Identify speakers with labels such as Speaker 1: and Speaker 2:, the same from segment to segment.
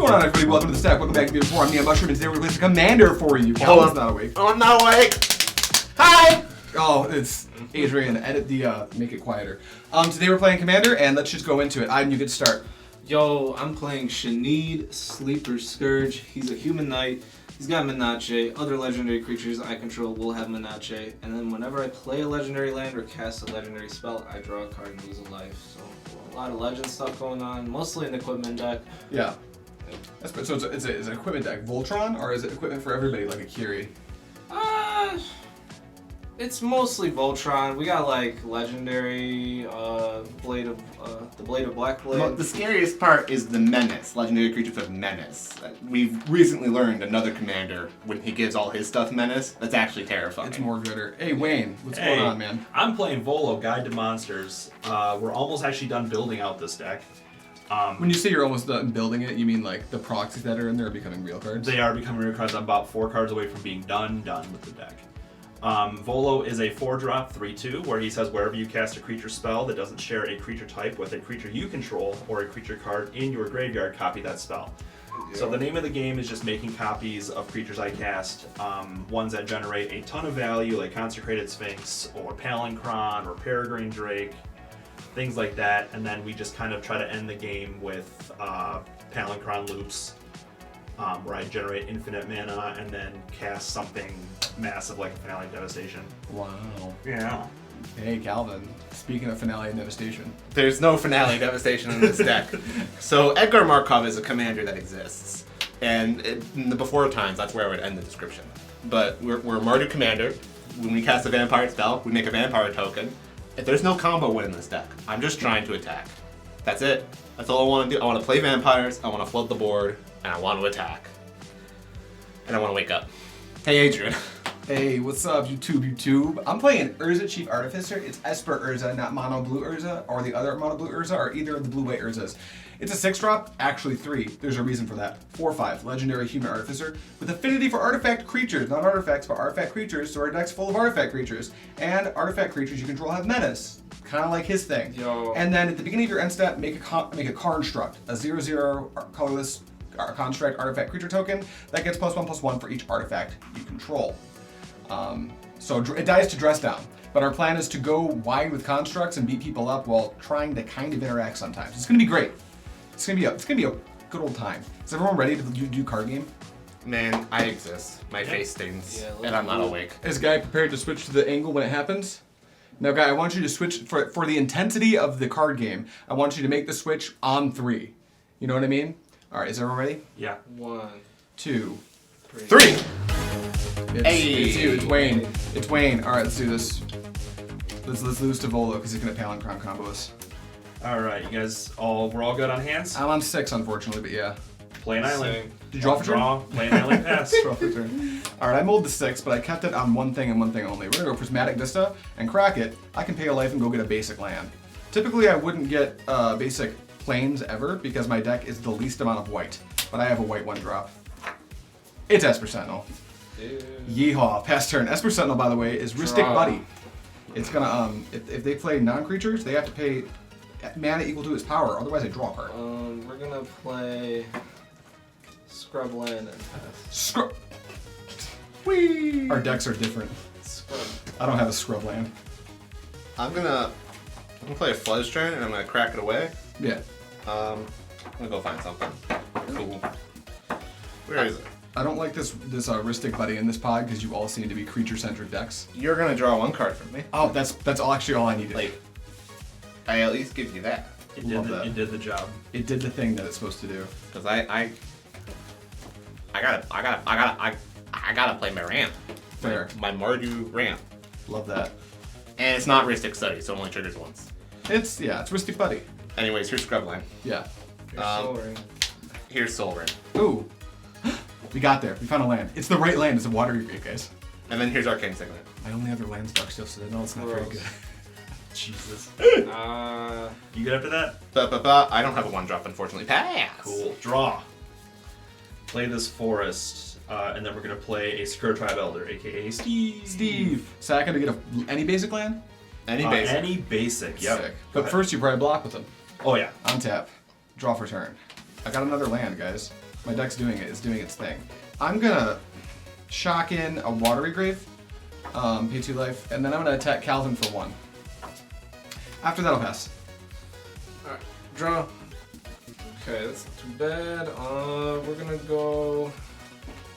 Speaker 1: going on, everybody? Welcome to the stack. Welcome back to me before. I'm NeonMushroom, and today we're going to commander for you. Calvin's not awake.
Speaker 2: Oh, I'm not awake. Hi.
Speaker 1: Oh, it's Adrian. Edit the make it quieter. Today we're playing commander, and let's just go into it. Ajdin, you get to start.
Speaker 3: Yo, I'm playing Shanid, Sleeper Scourge. He's a human knight. He's got Menache. Other legendary creatures I control will have Menache. And then whenever I play a legendary land or cast a legendary spell, I draw a card and lose a life. So a lot of legend stuff going on, mostly an equipment deck.
Speaker 1: Yeah. So it's an equipment deck. Voltron, or is it equipment for everybody like a Kiri?
Speaker 3: It's mostly Voltron. We got like legendary the Blade of Blackblade.
Speaker 2: Well, the scariest part is the menace. Legendary creatures of menace. We've recently learned another commander, when he gives all his stuff menace, that's actually terrifying.
Speaker 1: It's more gooder. Hey, Wayne, what's going on, man?
Speaker 4: I'm playing Volo, Guide to Monsters. We're almost actually done building out this deck.
Speaker 1: When you say you're almost done building it, you mean like the proxies that are in there are becoming real cards?
Speaker 4: They are becoming real cards. I'm about 4 cards away from being done with the deck. Volo is a 4-drop 3/2 where he says wherever you cast a creature spell that doesn't share a creature type with a creature you control or a creature card in your graveyard, copy that spell. Yeah. So the name of the game is just making copies of creatures I cast, ones that generate a ton of value like Consecrated Sphinx or Palinchron or Peregrine Drake, things like that, and then we just kind of try to end the game with Palinchron loops. Where I generate infinite mana and then cast something massive like Finale Devastation.
Speaker 1: Wow.
Speaker 4: Yeah.
Speaker 1: Hey, Calvin. Speaking of Finale Devastation.
Speaker 2: There's no Finale Devastation in this deck. So Edgar Markov is a commander that exists. And in the before times, that's where I would end the description. But we're a Mardu commander. When we cast a vampire spell, we make a vampire token. If there's no combo win in this deck, I'm just trying to attack. That's it. That's all I want to do. I want to play vampires, I want to flood the board, and I want to attack. And I want to wake up. Hey, Adrian.
Speaker 1: Hey, what's up, YouTube? I'm playing Urza Chief Artificer. It's Esper Urza, not Mono Blue Urza, or the other Mono Blue Urza, or either of the Blue-White Urzas. It's a 6-drop, actually 3. There's a reason for that. 4/5, Legendary Human Artificer, with affinity for artifact creatures. Not artifacts, but artifact creatures, so our deck's full of artifact creatures. And artifact creatures you control have menace. Kind of like his thing.
Speaker 3: Yo.
Speaker 1: And then at the beginning of your end step, make a construct, a 0/0 colorless construct artifact creature token that gets +1/+1 for each artifact you control. So it dies to dress down, but our plan is to go wide with constructs and beat people up while trying to kind of interact sometimes. It's gonna be great. It's gonna be a good old time. Is everyone ready to do card game?
Speaker 2: Man, I exist. My face stings, and I'm not awake.
Speaker 1: Is Guy prepared to switch to the angle when it happens? Now, Guy, I want you to switch for the intensity of the card game. I want you to make the switch on 3. You know what I mean? All right, is everyone ready?
Speaker 4: Yeah.
Speaker 3: 1,
Speaker 1: 2,
Speaker 2: 3.
Speaker 1: It's you. It's Wayne. It's Wayne. All right, let's do this. Let's lose to Volo because he's gonna Palinchron combo us.
Speaker 4: All right, you guys we're all good on hands?
Speaker 1: I'm on 6, unfortunately, but yeah.
Speaker 4: Play an island.
Speaker 3: Same.
Speaker 1: Did you draw for turn?
Speaker 4: Draw, play an island, pass.
Speaker 1: Draw for turn. All right, I mulled the 6, but I kept it on one thing and one thing only. We're gonna go Prismatic Vista and crack it. I can pay a life and go get a basic land. Typically, I wouldn't get basic planes ever because my deck is the least amount of white, but I have a white 1-drop. It's Esper Sentinel.
Speaker 3: Dude.
Speaker 1: Yeehaw! Pass turn. Esper Sentinel, by the way, is Ristic Buddy. It's gonna if they play non-creatures, they have to pay mana equal to its power. Otherwise, they draw a card.
Speaker 3: We're gonna play Scrubland and pass.
Speaker 1: Scrub. Whee! Our decks are different.
Speaker 3: Scrub.
Speaker 1: I don't have a scrub land.
Speaker 2: I'm gonna play a Fledge turn, and I'm gonna crack it away.
Speaker 1: Yeah.
Speaker 2: I'm gonna go find something. Cool. Where is it?
Speaker 1: I don't like this Ristic Buddy in this pod because you all seem to be creature-centric decks.
Speaker 2: You're gonna draw 1 card from me.
Speaker 1: Oh, that's all actually all I needed.
Speaker 2: Like, I at least give you that.
Speaker 4: It
Speaker 1: Love
Speaker 4: did the job.
Speaker 1: It did the thing that it's supposed to do.
Speaker 2: Cause I gotta play my ramp.
Speaker 1: Fair.
Speaker 2: My Mardu ramp.
Speaker 1: Love that.
Speaker 2: And it's not Ristic Study, so it only triggers once.
Speaker 1: It's Ristic Buddy.
Speaker 2: Anyways, here's Scrubland.
Speaker 1: Yeah.
Speaker 3: Here's Soul Ring.
Speaker 2: Here's Soul Ring.
Speaker 1: Ooh. We got there. We found a land. It's the right land. It's a watery grave, guys.
Speaker 2: And then here's Arcane Signet.
Speaker 1: My only other land's Dark Steel, so no, it's not very good.
Speaker 4: Jesus.
Speaker 3: You
Speaker 4: You good after that?
Speaker 2: I don't have a 1-drop, unfortunately. Pass!
Speaker 4: Cool. Draw. Play this forest, and then we're gonna play a Scourge Tribe Elder, aka Steve.
Speaker 1: Steve. So I gotta get any basic land?
Speaker 2: Any basic.
Speaker 4: Any basic, yep.
Speaker 1: Sick. But first you probably block with them.
Speaker 4: Oh yeah.
Speaker 1: Untap. Draw for turn. I got another land, guys. My deck's doing it. It's doing its thing. I'm gonna shock in a Watery Grave, pay 2 life, and then I'm gonna attack Calvin for 1. After that, I'll pass.
Speaker 3: Alright, draw. Okay, that's not too bad. We're gonna go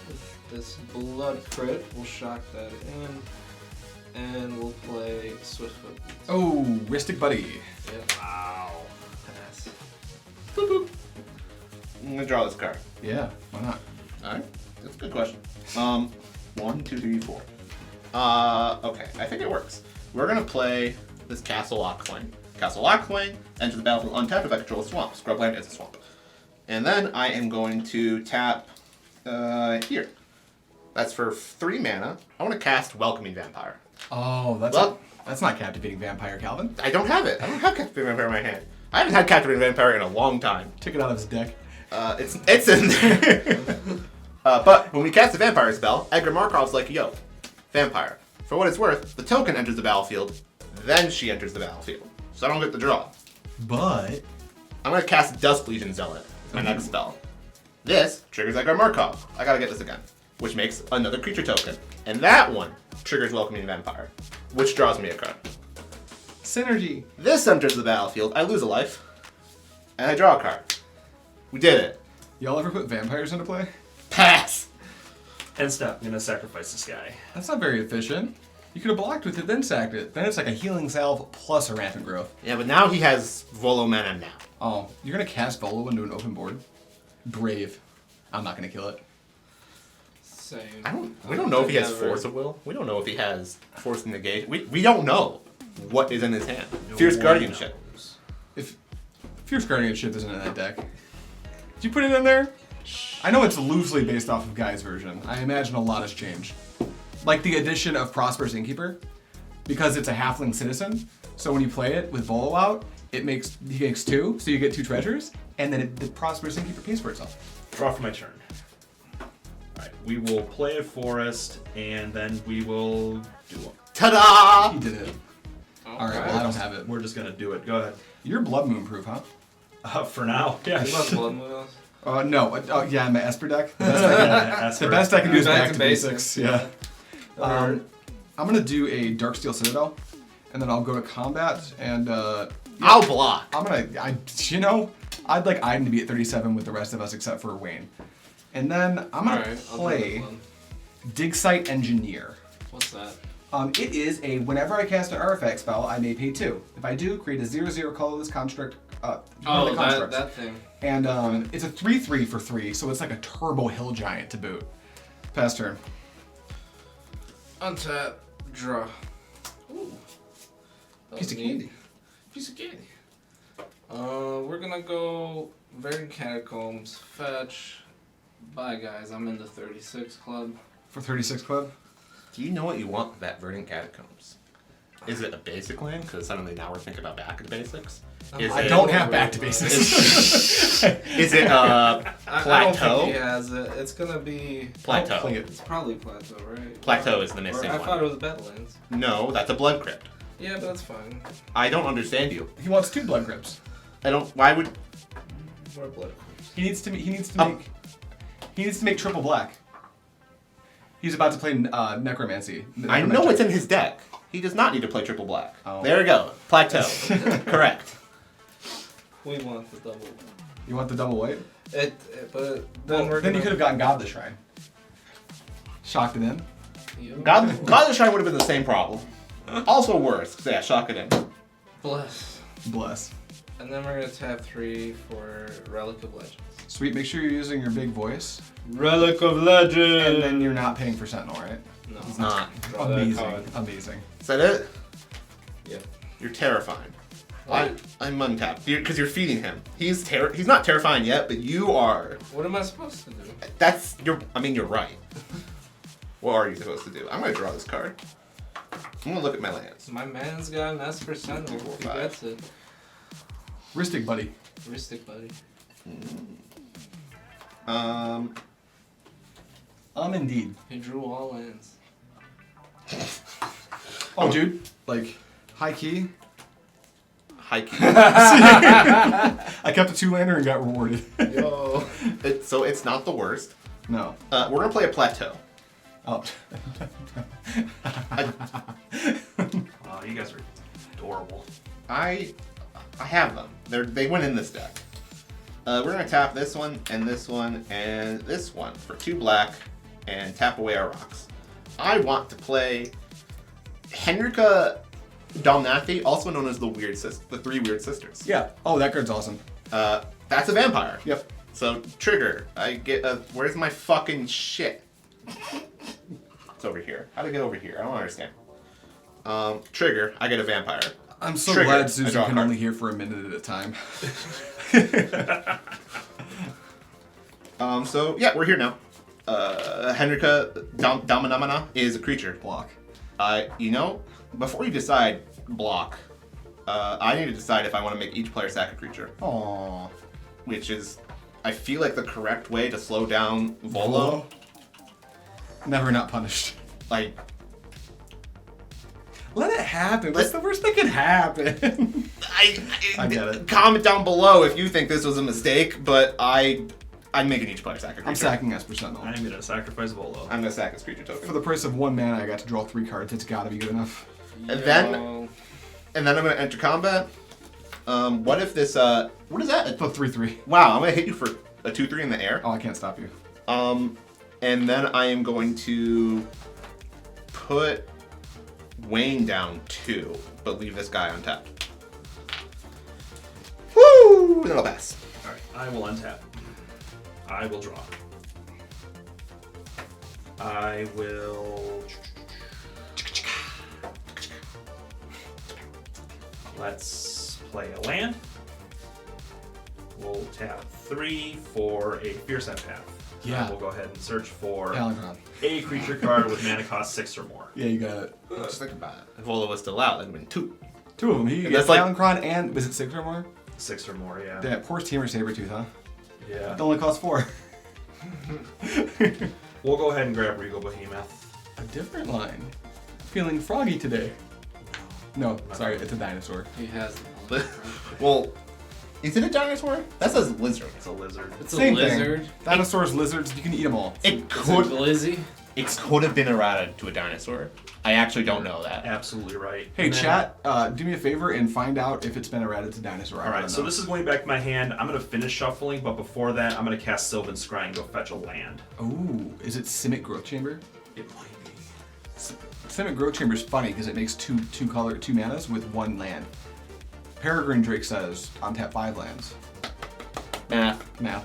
Speaker 3: with this blood crit. We'll shock that in. And we'll play Swiftfoot.
Speaker 1: Oh, Ristic Buddy.
Speaker 3: Yep.
Speaker 4: Wow.
Speaker 3: Pass.
Speaker 2: Boop, boop. I'm gonna draw this card.
Speaker 1: Yeah, why not?
Speaker 2: Alright, that's a good question. 1, 2, 3, 4. Okay, I think it works. We're gonna play this Castle Lockthwing. Castle Lockthwing, enter the battlefield untapped if I control a swamp. Scrubland is a swamp. And then I am going to tap here. That's for 3 mana. I want to cast Welcoming Vampire.
Speaker 1: Oh, that's not Captivating Vampire, Calvin.
Speaker 2: I don't have it. I don't have Captivating Vampire in my hand. I haven't had Captivating Vampire in a long time.
Speaker 1: Took it out of his deck.
Speaker 2: It's in there. But when we cast a vampire spell, Edgar Markov's like, yo, vampire. For what it's worth, the token enters the battlefield, then she enters the battlefield. So I don't get the draw.
Speaker 1: But
Speaker 2: I'm going to cast Dusk Legion Zealot, my next spell. This triggers Edgar Markov. I gotta get this again. Which makes another creature token. And that one triggers Welcoming Vampire, which draws me a card.
Speaker 1: synergy.
Speaker 2: This enters the battlefield, I lose a life, and I draw a card. We did it.
Speaker 1: Y'all ever put vampires into play?
Speaker 2: Pass!
Speaker 4: End step, I'm gonna sacrifice this guy.
Speaker 1: That's not very efficient. You could have blocked with it, then sacked it. Then it's like a healing salve plus a rampant growth.
Speaker 2: Yeah, but now he has Volo mana now.
Speaker 1: Oh, you're gonna cast Volo into an open board? Brave. I'm not gonna kill it.
Speaker 3: Same.
Speaker 2: We don't know if he has
Speaker 3: Never.
Speaker 2: Force of Will. We don't know if he has Force Negation. We don't know what is in his hand. Fierce Guardianship.
Speaker 1: If Fierce Guardianship isn't in that deck, did you put it in there? I know it's loosely based off of Guy's version. I imagine a lot has changed. Like the addition of Prosperous Innkeeper, because it's a halfling citizen. So when you play it with Volo out, he makes 2, so you get 2 treasures, and then the Prosperous Innkeeper pays for itself.
Speaker 4: Draw for my turn. Alright, we will play a forest, and then we will do one.
Speaker 2: Ta-da!
Speaker 1: He did it. Alright, well I don't have it.
Speaker 4: We're just gonna do it. Go ahead.
Speaker 1: You're Blood Moon proof, huh?
Speaker 4: For now, yeah.
Speaker 3: You love blood moves?
Speaker 1: No. Yeah, my Esper deck. The best
Speaker 4: Esper.
Speaker 1: the best I can do is
Speaker 3: Back
Speaker 1: back
Speaker 3: to
Speaker 1: to basics. Yeah. I'm gonna do a Darksteel Citadel, and then I'll go to combat, and
Speaker 2: I'll block.
Speaker 1: I'd like Ajdin to be at 37 with the rest of us except for Wayne. And then I'm gonna
Speaker 3: Alright, I'll do
Speaker 1: play
Speaker 3: this one.
Speaker 1: Dig Site Engineer.
Speaker 3: What's that?
Speaker 1: It is a whenever I cast an artifact spell, I may pay 2. If I do, create a 0/0 colorless construct. One of the constructs.
Speaker 3: that thing.
Speaker 1: And it's a 3/3 for 3, so it's like a turbo hill giant to boot. Pass turn.
Speaker 3: Untap, draw. Ooh. That
Speaker 1: Piece
Speaker 3: was
Speaker 1: of
Speaker 3: neat.
Speaker 1: candy.
Speaker 3: Piece of candy. We're gonna go Verdant Catacombs, fetch. Bye guys, I'm in the 36 club.
Speaker 1: For 36 club.
Speaker 2: Do you know what you want with that Verdant Catacombs? Is it a basic land? Because suddenly now we're thinking about back to basics. Is
Speaker 1: I
Speaker 2: it-
Speaker 1: don't have back to basics.
Speaker 2: Is it
Speaker 3: I don't
Speaker 2: Plateau?
Speaker 3: think he has it. It's gonna be.
Speaker 2: Plateau.
Speaker 1: Play it.
Speaker 3: It's probably Plateau, right?
Speaker 2: Plateau is the
Speaker 3: Or
Speaker 2: missing
Speaker 3: I
Speaker 2: one.
Speaker 3: thought it was Badlands.
Speaker 2: No, that's a Blood Crypt.
Speaker 3: Yeah, but that's fine.
Speaker 2: I don't understand you.
Speaker 1: He wants 2 blood grips.
Speaker 2: I don't. Why would?
Speaker 3: More blood crypts.
Speaker 1: He needs to
Speaker 2: Oh.
Speaker 1: make triple black. He's about to play Necromancy.
Speaker 2: I know it's in his deck. He does not need to play triple black.
Speaker 1: Oh.
Speaker 2: There we go. Plateau. Correct.
Speaker 3: We want the double.
Speaker 1: You want the double white?
Speaker 3: But then we're
Speaker 1: Then
Speaker 3: gonna.
Speaker 1: you could have gotten God the Shrine. Shocked it in.
Speaker 2: God of the Shrine would have been the same problem. Also worse. So yeah, shock it in.
Speaker 3: Bless.
Speaker 1: Bless.
Speaker 3: And then we're gonna tap 3 for Relic of Legends.
Speaker 1: Sweet. Make sure you're using your big voice,
Speaker 3: Relic of Legends.
Speaker 1: and then you're not paying for Sentinel, right?
Speaker 3: No.
Speaker 2: He's not.
Speaker 3: Draw that
Speaker 1: Amazing.
Speaker 3: card.
Speaker 1: Amazing.
Speaker 2: Is that it?
Speaker 3: Yeah.
Speaker 2: You're terrifying.
Speaker 3: What?
Speaker 2: I'm untapped. Because you're feeding him. He's not terrifying yet, but you are.
Speaker 3: What am I supposed to do?
Speaker 2: You're right. What are you supposed to do? I'm gonna draw this card. I'm gonna look at my lands.
Speaker 3: My man's got an Esper Sentinel.
Speaker 2: 3, 4,
Speaker 3: He
Speaker 2: 5.
Speaker 3: gets it.
Speaker 1: Ristic buddy.
Speaker 3: Ristic, buddy.
Speaker 1: Indeed.
Speaker 3: He drew all lands.
Speaker 1: Oh, dude. Like, high key.
Speaker 2: high key.
Speaker 1: I kept a 2-lander and got rewarded.
Speaker 2: Yo. So it's not the worst.
Speaker 1: No.
Speaker 2: We're gonna play a plateau.
Speaker 1: Oh.
Speaker 4: You guys are adorable.
Speaker 2: I have them. They went in this deck. We're gonna tap this one and this one and this one for 2 black and tap away our rocks. I want to play Henrika Dalnathi, also known as the 3 Weird Sisters.
Speaker 1: Yeah. Oh, that card's awesome.
Speaker 2: That's a vampire.
Speaker 1: Yep.
Speaker 2: So trigger. I get where's my fucking shit? It's over here. How to get over here? I don't understand. Trigger. I get a vampire.
Speaker 1: I'm so
Speaker 2: Trigger.
Speaker 1: glad
Speaker 2: I
Speaker 1: Susan
Speaker 2: draw a
Speaker 1: can
Speaker 2: card.
Speaker 1: only hear for a minute at a time.
Speaker 2: So yeah, we're here now. Henrika Damanamana is a creature.
Speaker 1: Block.
Speaker 2: Before you decide block, I need to decide if I want to make each player sack a creature.
Speaker 1: Aww.
Speaker 2: Which is, I feel like the correct way to slow down Volo.
Speaker 1: Never not punished.
Speaker 2: Like,
Speaker 1: Let it happen. What's the worst that can happen?
Speaker 2: I
Speaker 1: get it.
Speaker 2: Comment down below if you think this was a mistake, but I'm making each player sack a creature.
Speaker 1: I'm sacking Esper Sentinel.
Speaker 4: I'm gonna sacrifice Volo.
Speaker 2: I'm gonna sack this creature token.
Speaker 1: For the price of 1 mana, I got to draw 3 cards. It's gotta be good enough.
Speaker 2: And then I'm gonna enter combat. What if this? What is that?
Speaker 1: It's a 3/3.
Speaker 2: Wow, I'm gonna hit you for a 2/3 in the air.
Speaker 1: Oh, I can't stop you.
Speaker 2: And then I am going to put Wayne down 2, but leave this guy untapped. Woo! That'll pass.
Speaker 4: Alright, I will untap. I will draw. I will... Let's play a land. We'll tap 3 for a Fierce Empath.
Speaker 1: Yeah.
Speaker 4: We'll go ahead and search for
Speaker 1: Palinchron.
Speaker 4: a creature card with mana cost 6 or more.
Speaker 1: Yeah, you got it.
Speaker 2: Just think about it. If Volo was still out, that'd have been 2.
Speaker 1: 2 of them. He
Speaker 2: And
Speaker 1: gets
Speaker 2: that's like-
Speaker 1: Palinchron and was it 6 or more?
Speaker 4: 6 or more, yeah.
Speaker 1: Yeah, poor Teamer Sabretooth, huh?
Speaker 4: Yeah.
Speaker 1: It only costs 4.
Speaker 4: We'll go ahead and grab Regal Behemoth.
Speaker 1: A different line. Feeling froggy today. No, sorry, it's a dinosaur.
Speaker 3: He has.
Speaker 2: Well, is it a dinosaur? That says lizard.
Speaker 4: It's a lizard.
Speaker 3: It's a
Speaker 1: Same
Speaker 3: lizard.
Speaker 1: thing. Dinosaurs, lizards, you can eat them all.
Speaker 2: It
Speaker 3: It's a
Speaker 2: could
Speaker 3: glizzy.
Speaker 2: have been errata to a dinosaur. I actually don't know that.
Speaker 4: Absolutely right.
Speaker 1: Hey,
Speaker 4: And then-
Speaker 1: chat, do me a favor and find out if it's been errated to dinosaur. I
Speaker 4: Alright,
Speaker 1: wanna
Speaker 4: so
Speaker 1: know.
Speaker 4: this is going back to my hand. I'm going to finish shuffling, but before that, I'm going to cast Sylvan Scry and go fetch a land.
Speaker 1: Ooh, is it Simic Growth Chamber?
Speaker 4: It might be.
Speaker 1: Simic Growth Chamber is funny because it makes two manas with 1 land. Peregrine Drake says untap 5 lands.
Speaker 2: Math.
Speaker 1: Now,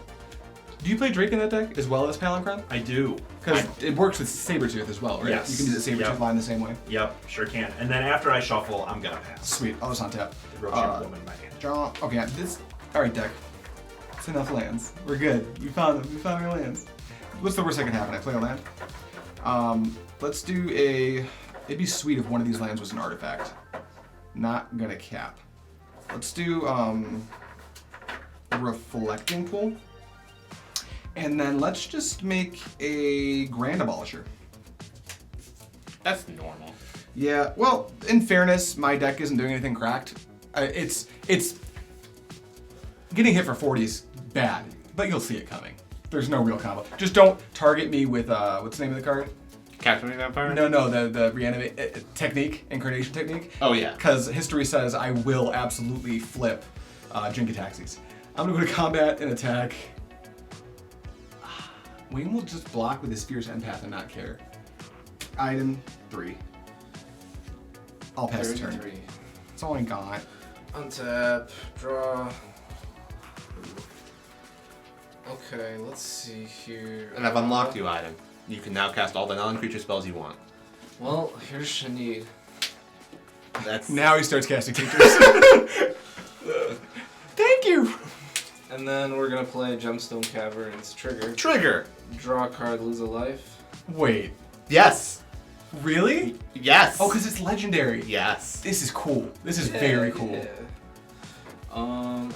Speaker 1: do you play Drake in that deck as well as Palinchron?
Speaker 4: I do.
Speaker 1: Because it works with Sabretooth as well, right?
Speaker 4: Yes.
Speaker 1: You can do the Sabretooth
Speaker 4: Yep.
Speaker 1: line the same way.
Speaker 4: Yep, sure can. And then after I shuffle, I'm going to pass.
Speaker 1: Sweet, I'll just untap.
Speaker 4: The Roaching Woman in my hand.
Speaker 1: Draw. Okay, this. Alright, deck. It's enough lands. We're good. We found them. We found our lands. What's the worst that can happen? I play a land? Let's do a. It'd be sweet if one of these lands was an artifact. Not gonna cap. Let's do Reflecting Pool. And then let's just make a Grand Abolisher.
Speaker 2: That's normal.
Speaker 1: Yeah, well, in fairness, my deck isn't doing anything cracked. It's getting hit for 40's bad, but you'll see it coming. There's no real combo. Just don't target me with what's the name of the card?
Speaker 2: Capturing Vampire?
Speaker 1: No, the reanimate technique, incarnation technique.
Speaker 2: Oh, yeah.
Speaker 1: Because history says I will absolutely flip Jinkataxis. I'm gonna go to combat and attack. Wayne will just block with his Fierce Empath and not care. Ajdin 3. I'll pass the turn.
Speaker 3: 33.
Speaker 1: That's all I got.
Speaker 3: Untap. Draw. Okay, let's see here.
Speaker 2: And I've unlocked you, item. You can now cast all the non-creature spells you want.
Speaker 3: Well, here's Shanid.
Speaker 2: That's
Speaker 1: Now he starts casting creatures. Thank you.
Speaker 3: And then we're gonna play Gemstone Caverns. Trigger.
Speaker 2: trigger.
Speaker 3: Draw a card, lose a life.
Speaker 1: Wait,
Speaker 2: Yes.
Speaker 1: really?
Speaker 2: Yes.
Speaker 1: Oh, because it's legendary.
Speaker 2: yes.
Speaker 1: This is cool. This is very cool.
Speaker 3: Yeah.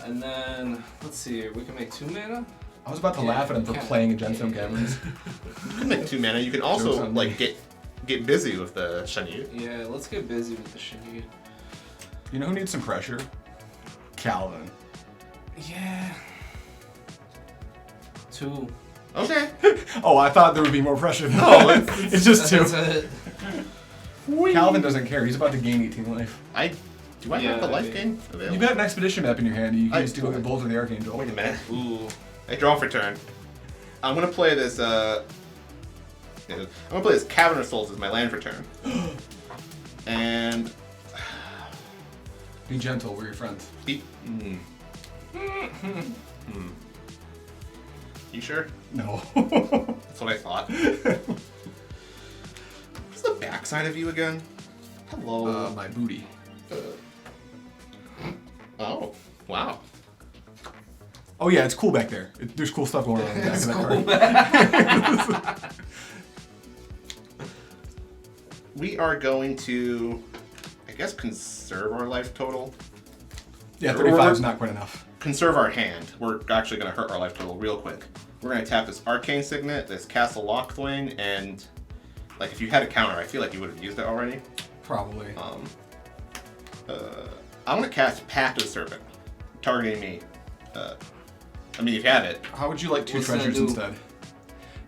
Speaker 3: And then let's see. We can make 2 mana.
Speaker 1: I was about to
Speaker 3: Yeah,
Speaker 1: laugh at him for
Speaker 3: we can.
Speaker 1: playing in Gemstone Caverns.
Speaker 2: You can make 2 mana. You can also
Speaker 1: Joke's on
Speaker 2: like
Speaker 1: me.
Speaker 2: get busy with the Shanid.
Speaker 3: Yeah, let's get busy with the Shanid.
Speaker 1: You know who needs some pressure? Calvin.
Speaker 3: Yeah. 2.
Speaker 2: Okay.
Speaker 1: Oh, I thought there would be more pressure.
Speaker 2: No,
Speaker 1: It's just 2.
Speaker 3: That's it.
Speaker 1: Calvin doesn't care. He's about to gain 18 life.
Speaker 2: Do I have the life gain available?
Speaker 1: You've got an expedition map in your hand. You can just do
Speaker 2: I-
Speaker 1: the Bolts of the Archangel.
Speaker 2: Wait a minute.
Speaker 3: Ooh.
Speaker 2: I draw for turn. I'm gonna play this. I'm gonna play this Cavern of Souls as my land for turn. And
Speaker 1: Be gentle. We're your friends.
Speaker 2: You sure?
Speaker 1: No.
Speaker 2: That's what I thought. What's the backside of you again? Hello.
Speaker 1: My booty.
Speaker 2: Oh, wow.
Speaker 1: Oh yeah, it's cool back there. There's cool stuff going on in the back of that card.
Speaker 2: We are going to, I guess, conserve our life total.
Speaker 1: Yeah, 35 is not quite enough.
Speaker 2: Conserve our hand. We're actually going to hurt our life total real quick. We're going to tap this Arcane Signet, this Castle Lockthwing, and like if you had a counter, I feel like you would have used it already.
Speaker 1: Probably.
Speaker 2: I'm going to cast Pact of the Serpent, targeting me. I mean, if you have it.
Speaker 1: How would you like 2
Speaker 3: What's that
Speaker 1: treasures
Speaker 3: do?
Speaker 1: instead?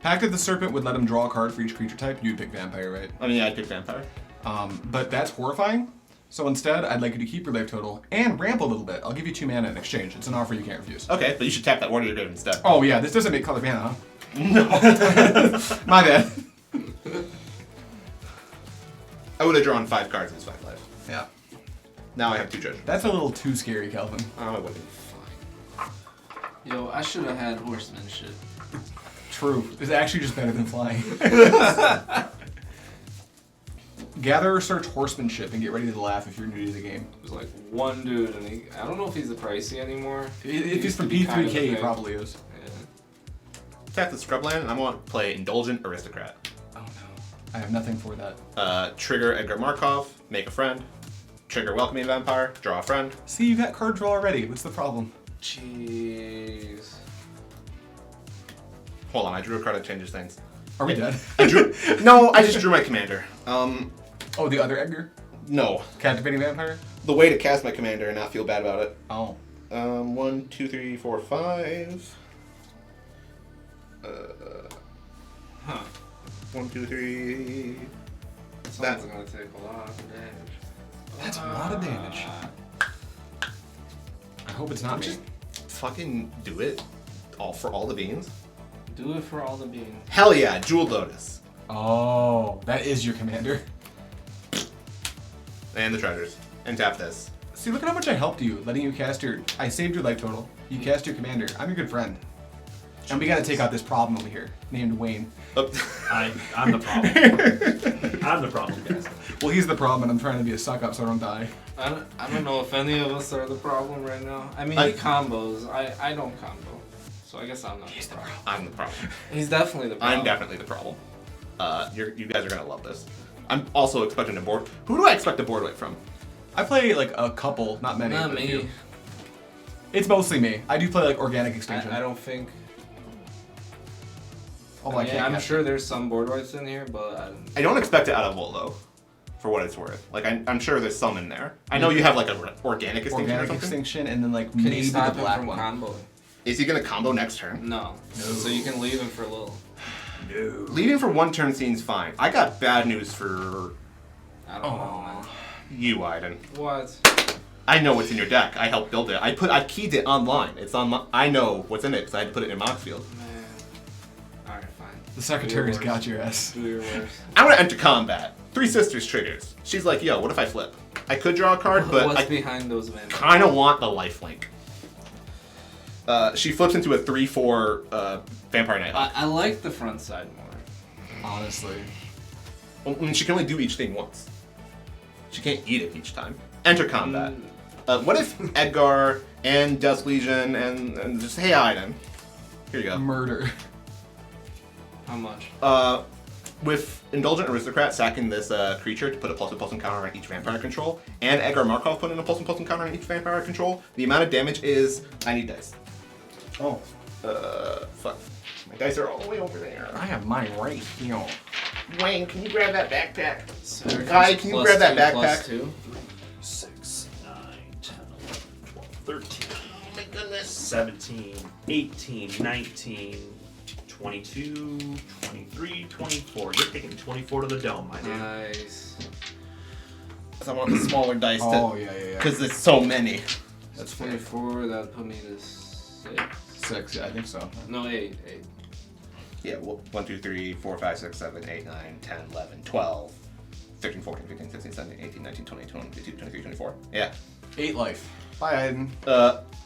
Speaker 1: Pact of the Serpent would let him draw a card for each creature type. You'd pick Vampire, right?
Speaker 2: I mean, I'd pick Vampire.
Speaker 1: But that's horrifying. So instead, I'd like you to keep your life total and ramp a little bit. I'll give you 2 mana in exchange. It's an offer you can't refuse.
Speaker 2: Okay, but you should tap that Warrior Grave instead.
Speaker 1: Oh yeah, this doesn't make color mana, huh?
Speaker 2: No.
Speaker 1: My bad.
Speaker 2: I would have drawn 5 cards as 5 life.
Speaker 1: Yeah.
Speaker 2: Now I have 2 judgments.
Speaker 1: That's a little too scary, Calvin.
Speaker 2: Oh, it would be fine.
Speaker 3: Yo, I should have had horsemanship.
Speaker 1: True. It's actually just better than flying. Gather or search horsemanship and get ready to laugh if you're new to the game.
Speaker 3: There's like one dude, and I don't know if he's the pricey anymore.
Speaker 1: If he's from
Speaker 3: Used to be kind of
Speaker 1: P3K,
Speaker 3: a
Speaker 1: he
Speaker 3: thing.
Speaker 1: probably is.
Speaker 3: Yeah.
Speaker 2: Tap the Scrubland, and I want to play Indulgent Aristocrat.
Speaker 1: Oh no. I have nothing for that.
Speaker 2: Trigger Edgar Markov, make a friend. Trigger Welcoming Vampire, draw a friend.
Speaker 1: See, you got card draw already. What's the problem?
Speaker 3: Jeez.
Speaker 2: Hold on, I drew a card that changes things.
Speaker 1: Are we dead?
Speaker 2: No, I just drew my commander.
Speaker 1: Oh, the other Edgar?
Speaker 2: No.
Speaker 1: Captivating Vampire?
Speaker 2: The way to cast my commander and not feel bad about it.
Speaker 1: Oh.
Speaker 2: 1, 2, 3, 4, 5.
Speaker 3: Huh.
Speaker 2: 1, 2, 3.
Speaker 3: Someone's gonna take a lot of damage.
Speaker 1: That's a lot of damage. I hope it's not me.
Speaker 2: Just fucking do it. All for all the beans.
Speaker 3: Do it for all the beans.
Speaker 2: Hell yeah, Jeweled Lotus.
Speaker 1: Oh, that is your commander.
Speaker 2: And the treasures. And tap this.
Speaker 1: See, look at how much I helped you, letting you cast your... I saved your life total. You cast your commander. I'm your good friend. And we gotta take out this problem over here, named Wayne.
Speaker 2: Oh.
Speaker 4: I'm the problem. I'm the problem, guys.
Speaker 1: Well, he's the problem, and I'm trying to be a suck-up so I don't die.
Speaker 3: I don't know if any of us are the problem right now. I mean, he combos. I don't combo. So I guess I'm not the problem.
Speaker 2: I'm the problem.
Speaker 3: He's definitely the problem.
Speaker 2: I'm definitely the problem. You guys are gonna love this. I'm also expecting a board. Who do I expect a board weight from?
Speaker 1: I play, like, a couple, not many.
Speaker 3: Not
Speaker 1: but a
Speaker 3: me.
Speaker 1: few. It's mostly me. I do play, like, Organic Extinction.
Speaker 3: I don't think.
Speaker 1: Oh,
Speaker 3: I
Speaker 1: I
Speaker 3: mean,
Speaker 1: can't
Speaker 3: I'm
Speaker 1: cast
Speaker 3: sure there's some board weights in here, but
Speaker 2: I don't expect it out of Volo, for what it's worth. Like, I'm sure there's some in there. I know you have, like, a Organic Extinction or
Speaker 1: Organic
Speaker 2: something.
Speaker 1: Extinction, and then, like,
Speaker 3: can
Speaker 1: maybe
Speaker 3: you
Speaker 1: the
Speaker 3: stop him
Speaker 1: black
Speaker 3: from
Speaker 1: one.
Speaker 3: comboing?
Speaker 2: Is he gonna combo next turn?
Speaker 3: No. So you can leave him for a little.
Speaker 4: No.
Speaker 2: Leaving for one turn seems fine. I got bad news for
Speaker 3: I don't know, man.
Speaker 2: you, Ajdin.
Speaker 3: What?
Speaker 2: I know what's in your deck. I helped build it. I keyed it online. It's on. I know what's in it because I had to put it in Moxfield.
Speaker 3: Man. Alright, fine.
Speaker 1: The Secretary's
Speaker 3: Do your
Speaker 1: got your ass.
Speaker 3: Do your worst.
Speaker 2: I'm gonna enter combat. Three Sisters triggers. She's like, yo, what if I flip? I could draw a card, but
Speaker 3: What's
Speaker 2: I
Speaker 3: behind those men?
Speaker 2: kind of want the lifelink. She flips into a 3/4 Vampire Nighthawk.
Speaker 3: I like the front side more.
Speaker 1: Honestly.
Speaker 2: She can only do each thing once. She can't eat it each time. Enter combat. What if Edgar and Dust Legion and just, hey, Ajdin. Here you go.
Speaker 1: Murder.
Speaker 3: How much?
Speaker 2: With Indulgent Aristocrat sacking this creature to put a +1/+1 counter on each vampire control, and Edgar Markov putting a +1/+1 counter on each vampire control, the amount of damage is... I need dice.
Speaker 1: Oh.
Speaker 2: Fuck. My dice are all the way over there.
Speaker 1: I have mine right here.
Speaker 2: Wayne, can you grab that backpack?
Speaker 3: So
Speaker 2: Guy, can you grab that backpack?
Speaker 3: +2.
Speaker 4: 6, 9, 10, 11, 12, 17, 18, 19, 22, 23, 24. You're taking 24 to the dome, my dude.
Speaker 3: Nice.
Speaker 2: I want the smaller dice
Speaker 1: Oh, yeah.
Speaker 2: because there's so many.
Speaker 1: That's fair.
Speaker 3: 24. That would put me to 6.
Speaker 1: 6, yeah, I think so.
Speaker 3: No, 8.
Speaker 2: Yeah, well, 1, 2, 3, 4, 5, 6, 7, 8, 9, 10, 11, 12, 13, 14, 15, 16, 17, 18, 19, 20, 21, 22, 23, 24. Yeah.
Speaker 1: 8 life. Bye, Ajdin.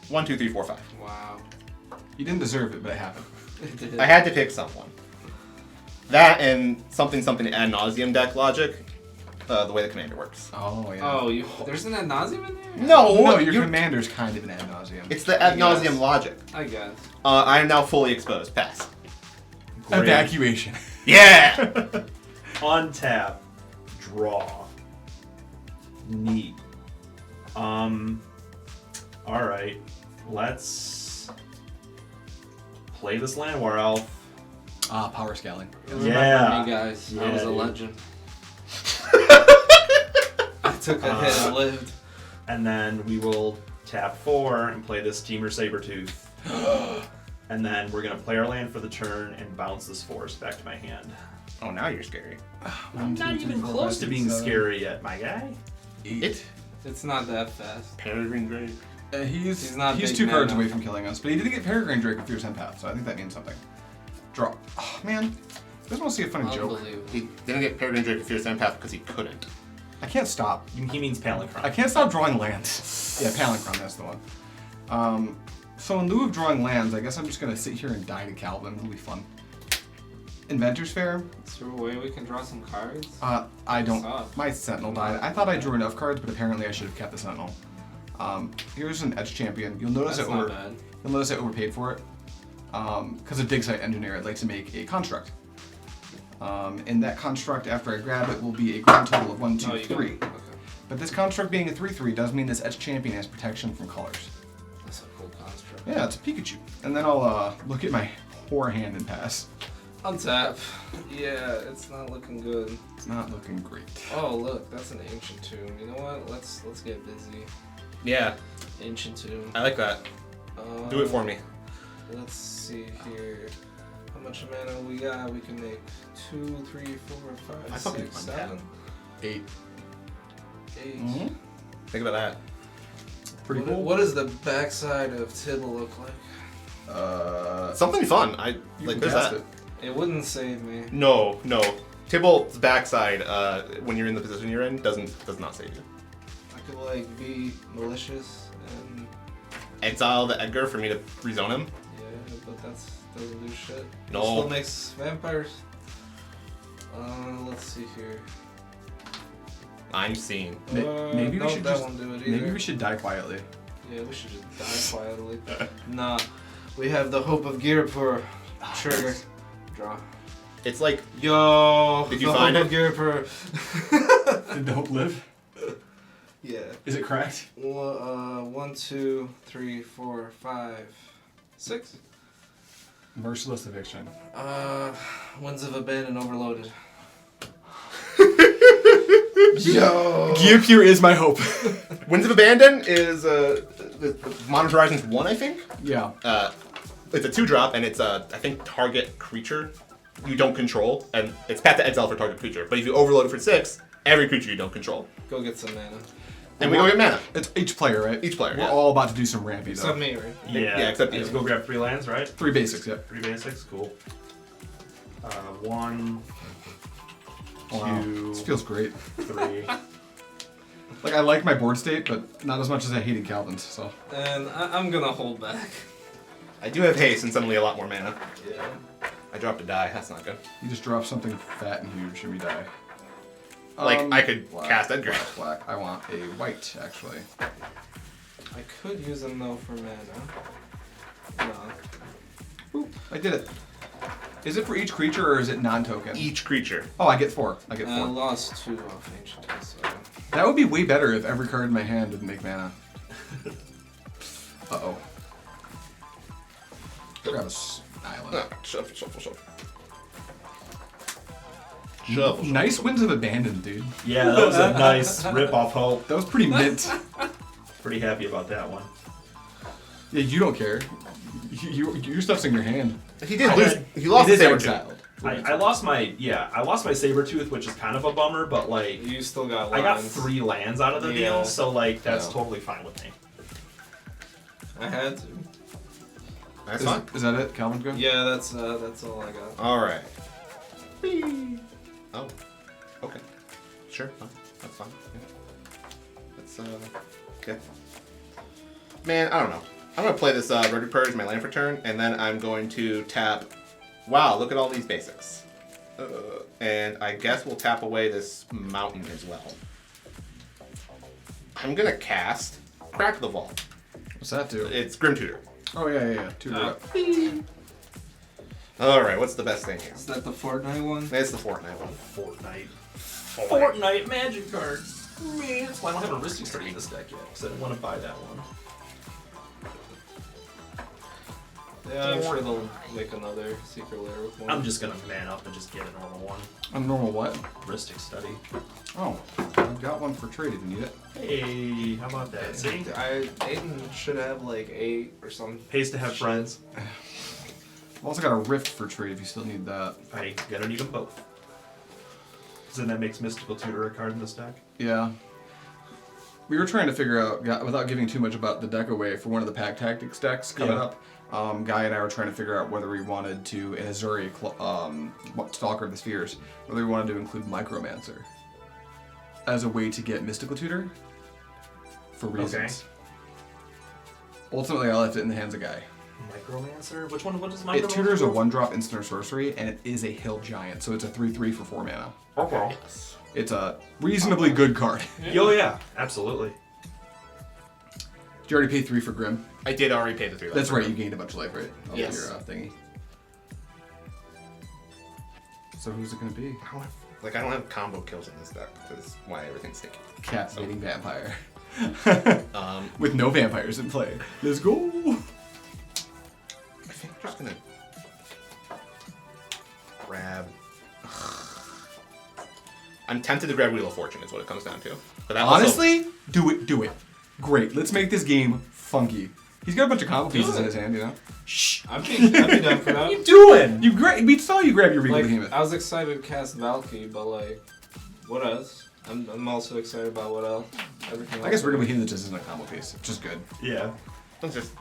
Speaker 2: 1, 2, 3, 4, 5.
Speaker 3: Wow.
Speaker 1: You didn't deserve it, but it happened.
Speaker 2: I had to pick someone. That and something ad nauseum deck logic, the way the commander works.
Speaker 1: Oh, yeah.
Speaker 3: Oh, there's an ad nauseum in there?
Speaker 1: No, your commander's kind of an ad nauseum.
Speaker 2: It's the ad nauseum logic.
Speaker 3: I guess.
Speaker 2: I am now fully exposed. Pass.
Speaker 4: Great.
Speaker 1: Evacuation.
Speaker 2: Yeah!
Speaker 4: Untap. Draw. Neat. Alright. Let's play this Land War Elf.
Speaker 1: Power scaling.
Speaker 4: Yeah.
Speaker 3: Remember me, guys. I was a
Speaker 4: dude.
Speaker 3: legend. I took a hit and lived.
Speaker 4: And then we will tap 4 and play this Teamer Sabertooth. And then we're going to play our land for the turn and bounce this forest back to my hand.
Speaker 2: Oh, now you're scary.
Speaker 4: I'm not even close to being scary yet, my guy.
Speaker 1: 8.
Speaker 3: It's not that fast.
Speaker 2: Peregrine Grey.
Speaker 1: He's
Speaker 3: not big
Speaker 1: 2 cards
Speaker 3: mana.
Speaker 1: away from killing us, but he did get Peregrine Drake with Fierce Empath, so I think that means something. Draw. Oh, man. I just want to see a funny joke.
Speaker 3: Unbelievable.
Speaker 2: He didn't get Peregrine Drake with Fierce Empath because he couldn't.
Speaker 1: I can't stop.
Speaker 4: He means Palinchron.
Speaker 1: I can't stop drawing lands. Yeah, Palinchron, that's the one. So in lieu of drawing lands, I guess I'm just going to sit here and die to Calvin. It'll be fun. Inventor's Fair.
Speaker 3: Is there a way we can draw some cards?
Speaker 1: I don't.
Speaker 3: Suck.
Speaker 1: My Sentinel died. I thought I drew enough cards, but apparently I should have kept the Sentinel. Here's an Edge Champion. You'll notice
Speaker 3: That's not bad.
Speaker 1: You'll notice I overpaid for it. Because of Dig Site Engineer, I'd like to make a construct. And that construct, after I grab it, will be a grand total of 1, 2,
Speaker 3: Oh, you
Speaker 1: 3.
Speaker 3: got- okay.
Speaker 1: But this construct being a 3/3 does mean this Edge Champion has protection from colors.
Speaker 3: That's a cool construct.
Speaker 1: Yeah, it's a Pikachu. And then I'll look at my poor hand and pass.
Speaker 3: Untap. Yeah, it's not looking good.
Speaker 1: It's not looking great.
Speaker 3: Oh, look, that's an ancient tomb. You know what? Let's get busy.
Speaker 2: Yeah,
Speaker 3: Ancient tomb.
Speaker 2: I like that. Do it for me.
Speaker 3: Let's see here. How much mana we got? We can make 2, 3, 4, 5,
Speaker 2: I fucking
Speaker 3: 6,
Speaker 2: untap.
Speaker 3: 7,
Speaker 1: 8.
Speaker 3: 8.
Speaker 1: Mm-hmm.
Speaker 2: Think about that.
Speaker 1: Pretty
Speaker 3: What-
Speaker 1: cool.
Speaker 3: What does the backside of Tibble look like?
Speaker 2: Something fun. I
Speaker 1: You
Speaker 2: like.
Speaker 1: can
Speaker 2: There's
Speaker 1: cast
Speaker 2: that.
Speaker 1: it.
Speaker 3: It wouldn't save me.
Speaker 2: No. Tybalt's backside, when you're in the position you're in, does not save you.
Speaker 3: I could like be malicious and
Speaker 2: Exile the Edgar for me to rezone him.
Speaker 3: yeah, but that's doesn't do shit.
Speaker 2: No.
Speaker 3: It still makes vampires. Let's see here.
Speaker 2: I'm seeing.
Speaker 1: Maybe we
Speaker 3: no,
Speaker 1: should
Speaker 3: that
Speaker 1: just.
Speaker 3: won't do it either.
Speaker 1: Maybe we should die quietly.
Speaker 3: Yeah, we should just die quietly. Nah, we have the hope of gear for trigger. Draw.
Speaker 2: It's like
Speaker 3: Yo,
Speaker 2: Did you
Speaker 3: the
Speaker 2: find
Speaker 3: hope
Speaker 2: it?
Speaker 3: of gear for.
Speaker 1: Did the hope live?
Speaker 3: Yeah.
Speaker 1: Is it cracked?
Speaker 3: 1, 2, 3, 4, 5, 6.
Speaker 1: Merciless eviction.
Speaker 3: Winds of Abandon overloaded.
Speaker 1: Yo! Gearpeer is my hope.
Speaker 2: Winds of Abandon is the Modern Horizons 1, I think.
Speaker 1: Yeah.
Speaker 2: It's a 2-drop, and it's I think target creature you don't control, and it's path to exile for target creature. But if you overload it for 6, every creature you don't control.
Speaker 3: Go get some mana.
Speaker 2: And we go get mana.
Speaker 1: It's each player, right?
Speaker 2: Each player,
Speaker 1: We're
Speaker 2: yeah.
Speaker 1: all about to do some rampy
Speaker 3: Except
Speaker 1: though.
Speaker 3: me, right?
Speaker 2: Yeah, except you.
Speaker 4: Let's go grab 3 lands, right?
Speaker 1: 3 basics, yep.
Speaker 4: 3 basics, cool. 1,
Speaker 1: Wow.
Speaker 4: 2,
Speaker 1: This feels great.
Speaker 4: 3.
Speaker 1: Like, I like my board state, but not as much as I hated Calvin's, so.
Speaker 3: And I'm gonna hold back.
Speaker 2: I do have haste and suddenly a lot more mana.
Speaker 3: Yeah.
Speaker 2: I dropped a die. That's not good.
Speaker 1: You just drop something fat and huge and we die.
Speaker 2: Like, I could
Speaker 1: black,
Speaker 2: cast Edgar.
Speaker 1: Black. I want a white, actually.
Speaker 3: I could use them though for mana. No.
Speaker 1: Ooh, I did it. Is it for each creature or is it non-token?
Speaker 2: Each creature.
Speaker 1: Oh, I get 4. I get 4.
Speaker 3: I lost 2 off Ancient, so.
Speaker 1: That would be way better if every card in my hand didn't make mana. Uh-oh. Grab a island.
Speaker 2: Shuffle.
Speaker 1: Nice Winds of Abandon, dude.
Speaker 4: Yeah, that was a nice rip-off hope.
Speaker 1: That was pretty mint.
Speaker 4: Pretty happy about that one.
Speaker 1: Yeah, you don't care. Your stuff's in your hand.
Speaker 2: He did lose. He lost
Speaker 1: It
Speaker 2: the
Speaker 1: is
Speaker 2: saber
Speaker 1: exiled.
Speaker 4: I lost my Sabertooth, which is kind of a bummer, but like
Speaker 3: You still got
Speaker 4: I got
Speaker 3: lands.
Speaker 4: 3 lands out of the
Speaker 3: Yeah.
Speaker 4: deal, so like that's
Speaker 1: Yeah.
Speaker 4: totally fine with me.
Speaker 3: I had to.
Speaker 2: That's fine.
Speaker 1: Is that it? Calvin's go?
Speaker 3: Yeah, that's all I got.
Speaker 2: All right. Whee. Oh. Okay. Sure. Fine. That's fine. Yeah. That's yeah. Man, I don't know. I'm gonna play this Red Purge my land for turn, and then I'm going to tap. Wow, look at all these basics. And I guess we'll tap away this mountain as well. I'm gonna cast Crack the Vault.
Speaker 1: What's that do?
Speaker 2: It's Grim Tutor.
Speaker 1: Oh, yeah. Tutor up.
Speaker 2: All right, what's the best thing here?
Speaker 3: Is that the Fortnite one?
Speaker 2: It's the Fortnite one.
Speaker 4: Fortnite magic cards. Man, that's why I don't have a Ristic Study in this deck yet, because I didn't want to buy that one.
Speaker 3: Yeah, I'm sure they'll make another secret lair with one.
Speaker 4: I'm just gonna man up and just get a normal one.
Speaker 1: A normal what?
Speaker 4: Ristic Study.
Speaker 1: Oh, I've got one for trade if you need it.
Speaker 4: Hey, how about that? See?
Speaker 3: Aiden should have like 8 or something.
Speaker 4: Pays to have friends.
Speaker 1: I've also got a rift for trade if you still need that.
Speaker 4: I gotta need them both. So then that makes Mystical Tutor a card in this deck.
Speaker 1: Yeah. We were trying to figure out, without giving too much about the deck away, for one of the Pack Tactics decks coming
Speaker 4: Yeah.
Speaker 1: up. Guy and I were trying to figure out whether we wanted to, in Azuri, Stalker of the Spheres, whether we wanted to include Micromancer as a way to get Mystical Tutor for reasons. Ultimately, I left it in the hands of Guy.
Speaker 4: Micromancer? Which one? What is Micromancer?
Speaker 1: It tutors a 1-drop instant or sorcery, and it is a Hill Giant, so it's a 3/3 for 4 mana.
Speaker 4: Okay.
Speaker 1: It's a reasonably good card.
Speaker 4: Oh yeah, absolutely.
Speaker 1: Did you already pay 3 for Grim?
Speaker 2: I did already pay the 3 life.
Speaker 1: That's right, you gained a bunch of life, right? Off
Speaker 2: Yes.
Speaker 1: Your thingy. So who's it gonna be?
Speaker 2: I don't have combo kills in this deck, which is why everything's sticky.
Speaker 1: Captivating Vampire.
Speaker 2: Um,
Speaker 1: With no vampires in play. Let's go!
Speaker 2: I think I'm just gonna grab. I'm tempted to grab Wheel of Fortune, is what it comes down to. But that
Speaker 1: Honestly, do it. Great, let's make this game funky. He's got a bunch of combo pieces in his hand, you know?
Speaker 3: Shh! I'd be down for that.
Speaker 4: Doing?
Speaker 1: We saw you grab your Regal
Speaker 3: Like,
Speaker 1: Behemoth.
Speaker 3: I was excited to cast Valky, but like, what else? I'm also excited about what else. Everything.
Speaker 1: I guess Regal Behemoth just isn't a combo piece, which is good.
Speaker 4: Yeah.
Speaker 2: Let's just.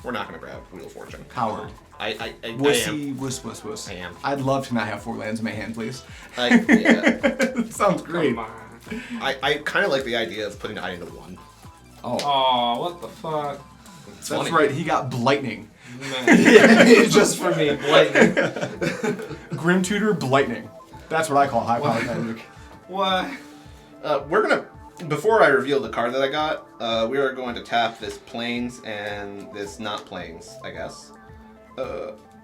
Speaker 2: We're not gonna grab Wheel of Fortune.
Speaker 1: Coward.
Speaker 2: I am.
Speaker 1: Wussy, wuss.
Speaker 2: I am.
Speaker 1: I'd love to not have 4 lands in my hand, please.
Speaker 2: Yeah.
Speaker 1: That sounds great.
Speaker 3: Come on.
Speaker 2: I kind of like the idea of putting Ajdin to 1.
Speaker 1: Oh,
Speaker 3: Aw, what the fuck?
Speaker 2: It's
Speaker 1: that's
Speaker 2: funny.
Speaker 1: right. He got Blightning.
Speaker 3: Man, just for me, lightning.
Speaker 1: Grim Tutor Blightning. That's what I call high power magic.
Speaker 3: What?
Speaker 2: We're gonna. Before I reveal the card that I got, we are going to tap this Plains and this not Plains, I guess.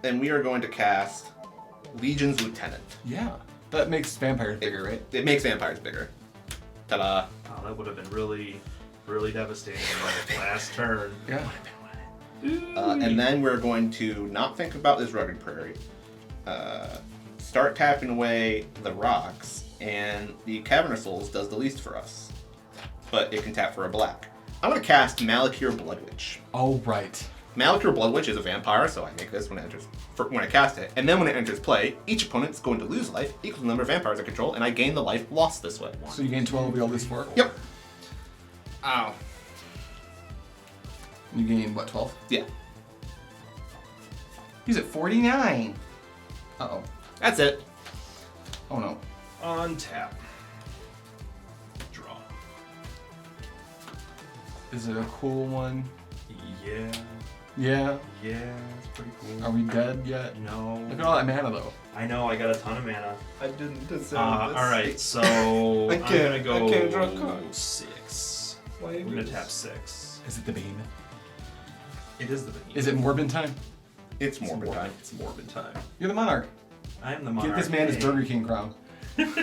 Speaker 2: And we are going to cast Legion's Lieutenant.
Speaker 1: Yeah, that makes vampires bigger, right?
Speaker 2: It makes vampires bigger. Ta-da!
Speaker 4: Oh, that would have been really, really devastating in the last turn.
Speaker 1: Yeah.
Speaker 2: And then we're going to not think about this Rugged Prairie. Start tapping away the rocks, and the Cavernous Souls does the least for us. But it can tap for a black. I'm going to cast Malakir Bloodwitch.
Speaker 1: Oh, right.
Speaker 2: Malakir Bloodwitch is a vampire, so I make this when it enters when I cast it. And then when it enters play, each opponent's going to lose life equal to the number of vampires I control, and I gain the life lost this way.
Speaker 1: So you gain 12, we all lose 4?
Speaker 2: Yep.
Speaker 3: Ow.
Speaker 1: You gain, what, 12?
Speaker 2: Yeah.
Speaker 1: He's at 49. Uh-oh.
Speaker 2: That's it.
Speaker 1: Oh, no.
Speaker 4: Untap. Draw.
Speaker 1: Is it a cool one?
Speaker 4: Yeah.
Speaker 1: Yeah.
Speaker 4: Yeah, it's pretty cool.
Speaker 1: Are we dead yet?
Speaker 4: No.
Speaker 1: Look at all that mana, though.
Speaker 4: I know, I got a ton of mana.
Speaker 3: I didn't deserve
Speaker 4: Alright, so
Speaker 3: I
Speaker 4: I'm
Speaker 3: can't-
Speaker 4: gonna
Speaker 3: I can't draw a
Speaker 4: go
Speaker 3: card.
Speaker 4: 6.
Speaker 3: Why
Speaker 4: We're gonna tap 6.
Speaker 1: Is it the Behemoth?
Speaker 4: It is the behemoth.
Speaker 1: Is it Morbin time?
Speaker 2: It's Morbid time.
Speaker 4: It's Morbid time.
Speaker 1: You're the Monarch.
Speaker 4: I am the monarch.
Speaker 1: Get this man his
Speaker 4: Hey.
Speaker 1: Burger King crown.
Speaker 4: Alright,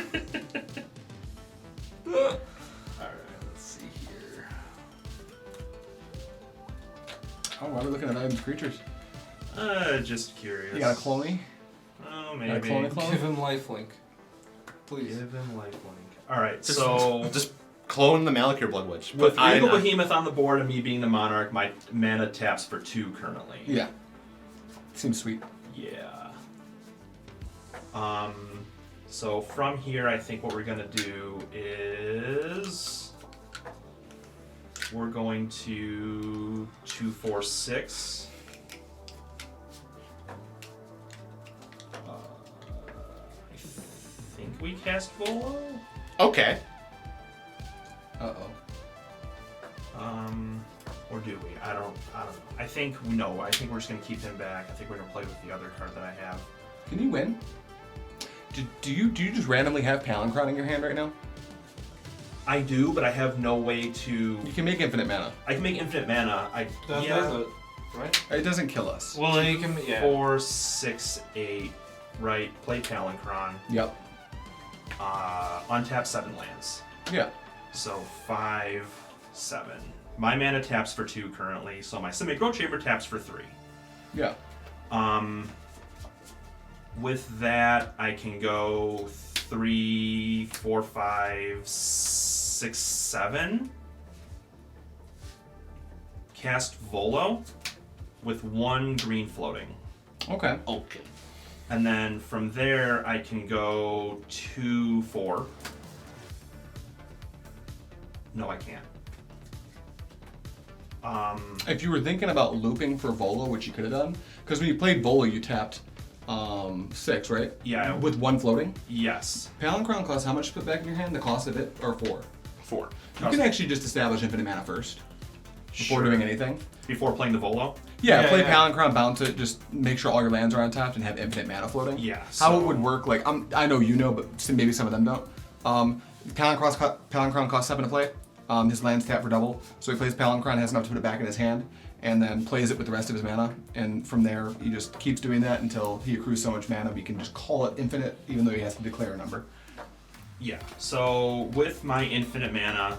Speaker 4: let's see here.
Speaker 1: Oh, why are we looking at items creatures?
Speaker 4: Just curious.
Speaker 1: You got a cloney?
Speaker 4: Oh,
Speaker 1: Got a
Speaker 4: maybe.
Speaker 1: clone?
Speaker 3: Give him lifelink. Please.
Speaker 4: Give him lifelink. Alright,
Speaker 2: Just,
Speaker 4: so
Speaker 2: just clone the Malakir Blood Witch.
Speaker 4: With
Speaker 2: I-
Speaker 4: Regal Behemoth on the board and me being the Monarch, my mana taps for 2 currently.
Speaker 1: Yeah. Seems sweet.
Speaker 4: Yeah. So from here, I think what we're gonna do is we're going to 2, 4, 6. I think we cast Volo.
Speaker 2: Okay.
Speaker 1: Uh-oh.
Speaker 4: Or do we? I don't know. I think no. I think we're just gonna keep him back. I think we're gonna play with the other card that I have.
Speaker 1: Can you win? Do you just randomly have Palancron in your hand right now?
Speaker 4: I do, but I have no way to.
Speaker 1: You can make infinite mana.
Speaker 4: I can make infinite mana.
Speaker 3: Does it, right?
Speaker 1: It doesn't kill us.
Speaker 3: Well, then you can. Yeah.
Speaker 4: 4, 6, 8. Right. Play Palancron.
Speaker 1: Yep.
Speaker 4: Untap 7 lands.
Speaker 1: Yeah.
Speaker 4: So 5, 7. My mana taps for 2 currently, so my Simic Growth Chamber taps for 3.
Speaker 1: Yeah.
Speaker 4: With that, I can go 3, 4, 5, 6, 7. Cast Volo with 1 green floating.
Speaker 1: Okay.
Speaker 2: Okay.
Speaker 4: And then from there, I can go 2, 4. No, I can't.
Speaker 1: If you were thinking about looping for Volo, which you could have done, because when you played Volo, you tapped 6, right?
Speaker 4: Yeah.
Speaker 1: With 1 floating.
Speaker 4: Yes.
Speaker 1: Palancron costs how much to put back in your hand? The cost of it, or 4?
Speaker 2: 4.
Speaker 1: You can actually just establish infinite mana first before doing anything.
Speaker 4: Before playing the Volo?
Speaker 1: Yeah, play
Speaker 3: yeah.
Speaker 1: Palancron, bounce it, just make sure all your lands are untapped and have infinite mana floating.
Speaker 4: Yeah,
Speaker 1: How
Speaker 4: so-
Speaker 1: it would work, like I know you know, but maybe some of them don't. Palancron costs 7 to play. His lands tap for double, so he plays Palancron, has enough to put it back in his hand, and then plays it with the rest of his mana. And from there, he just keeps doing that until he accrues so much mana, we can just call it infinite, even though he has to declare a number.
Speaker 4: Yeah. So with my infinite mana,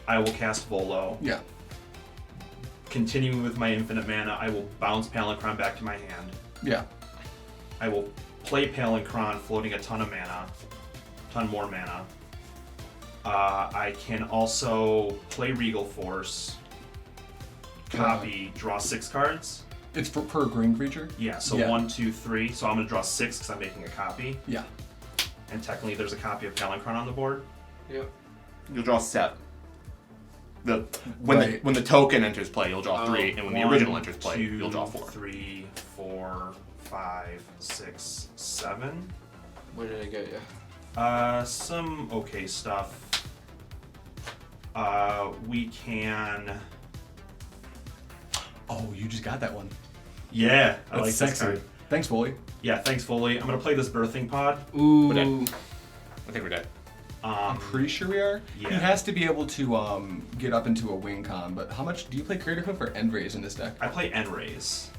Speaker 4: I will cast Volo.
Speaker 1: Yeah.
Speaker 4: Continuing with my infinite mana, I will bounce Palancron back to my hand.
Speaker 1: Yeah.
Speaker 4: I will play Palancron, floating a ton of mana, ton more mana. I can also play Regal Force, copy, draw 6 cards.
Speaker 1: It's for per green creature?
Speaker 4: Yeah, so
Speaker 1: Yeah.
Speaker 4: 1, 2, 3. So I'm going to draw 6 because I'm making a copy.
Speaker 1: Yeah.
Speaker 4: And technically there's a copy of Palancron on the board.
Speaker 3: Yep.
Speaker 2: You'll draw 7. When the token enters play, you'll draw 3, and when the original enters play, you'll draw 4.
Speaker 4: 3, 4, 5, 6, 7.
Speaker 3: Where did I get you?
Speaker 4: Some okay stuff. We can.
Speaker 1: Oh, you just got that one.
Speaker 4: Yeah, I like
Speaker 1: That's
Speaker 4: this
Speaker 1: sexy.
Speaker 4: card.
Speaker 1: Thanks, Foley.
Speaker 4: Yeah, thanks, Foley. I'm gonna play this birthing pod.
Speaker 3: Ooh.
Speaker 2: We're dead. I think we're dead.
Speaker 1: I'm pretty sure we are.
Speaker 4: Yeah.
Speaker 1: He has to be able to get up into a wing con, but how much do you play Creator Hoof or End Raise in this deck?
Speaker 4: I play N-Raise.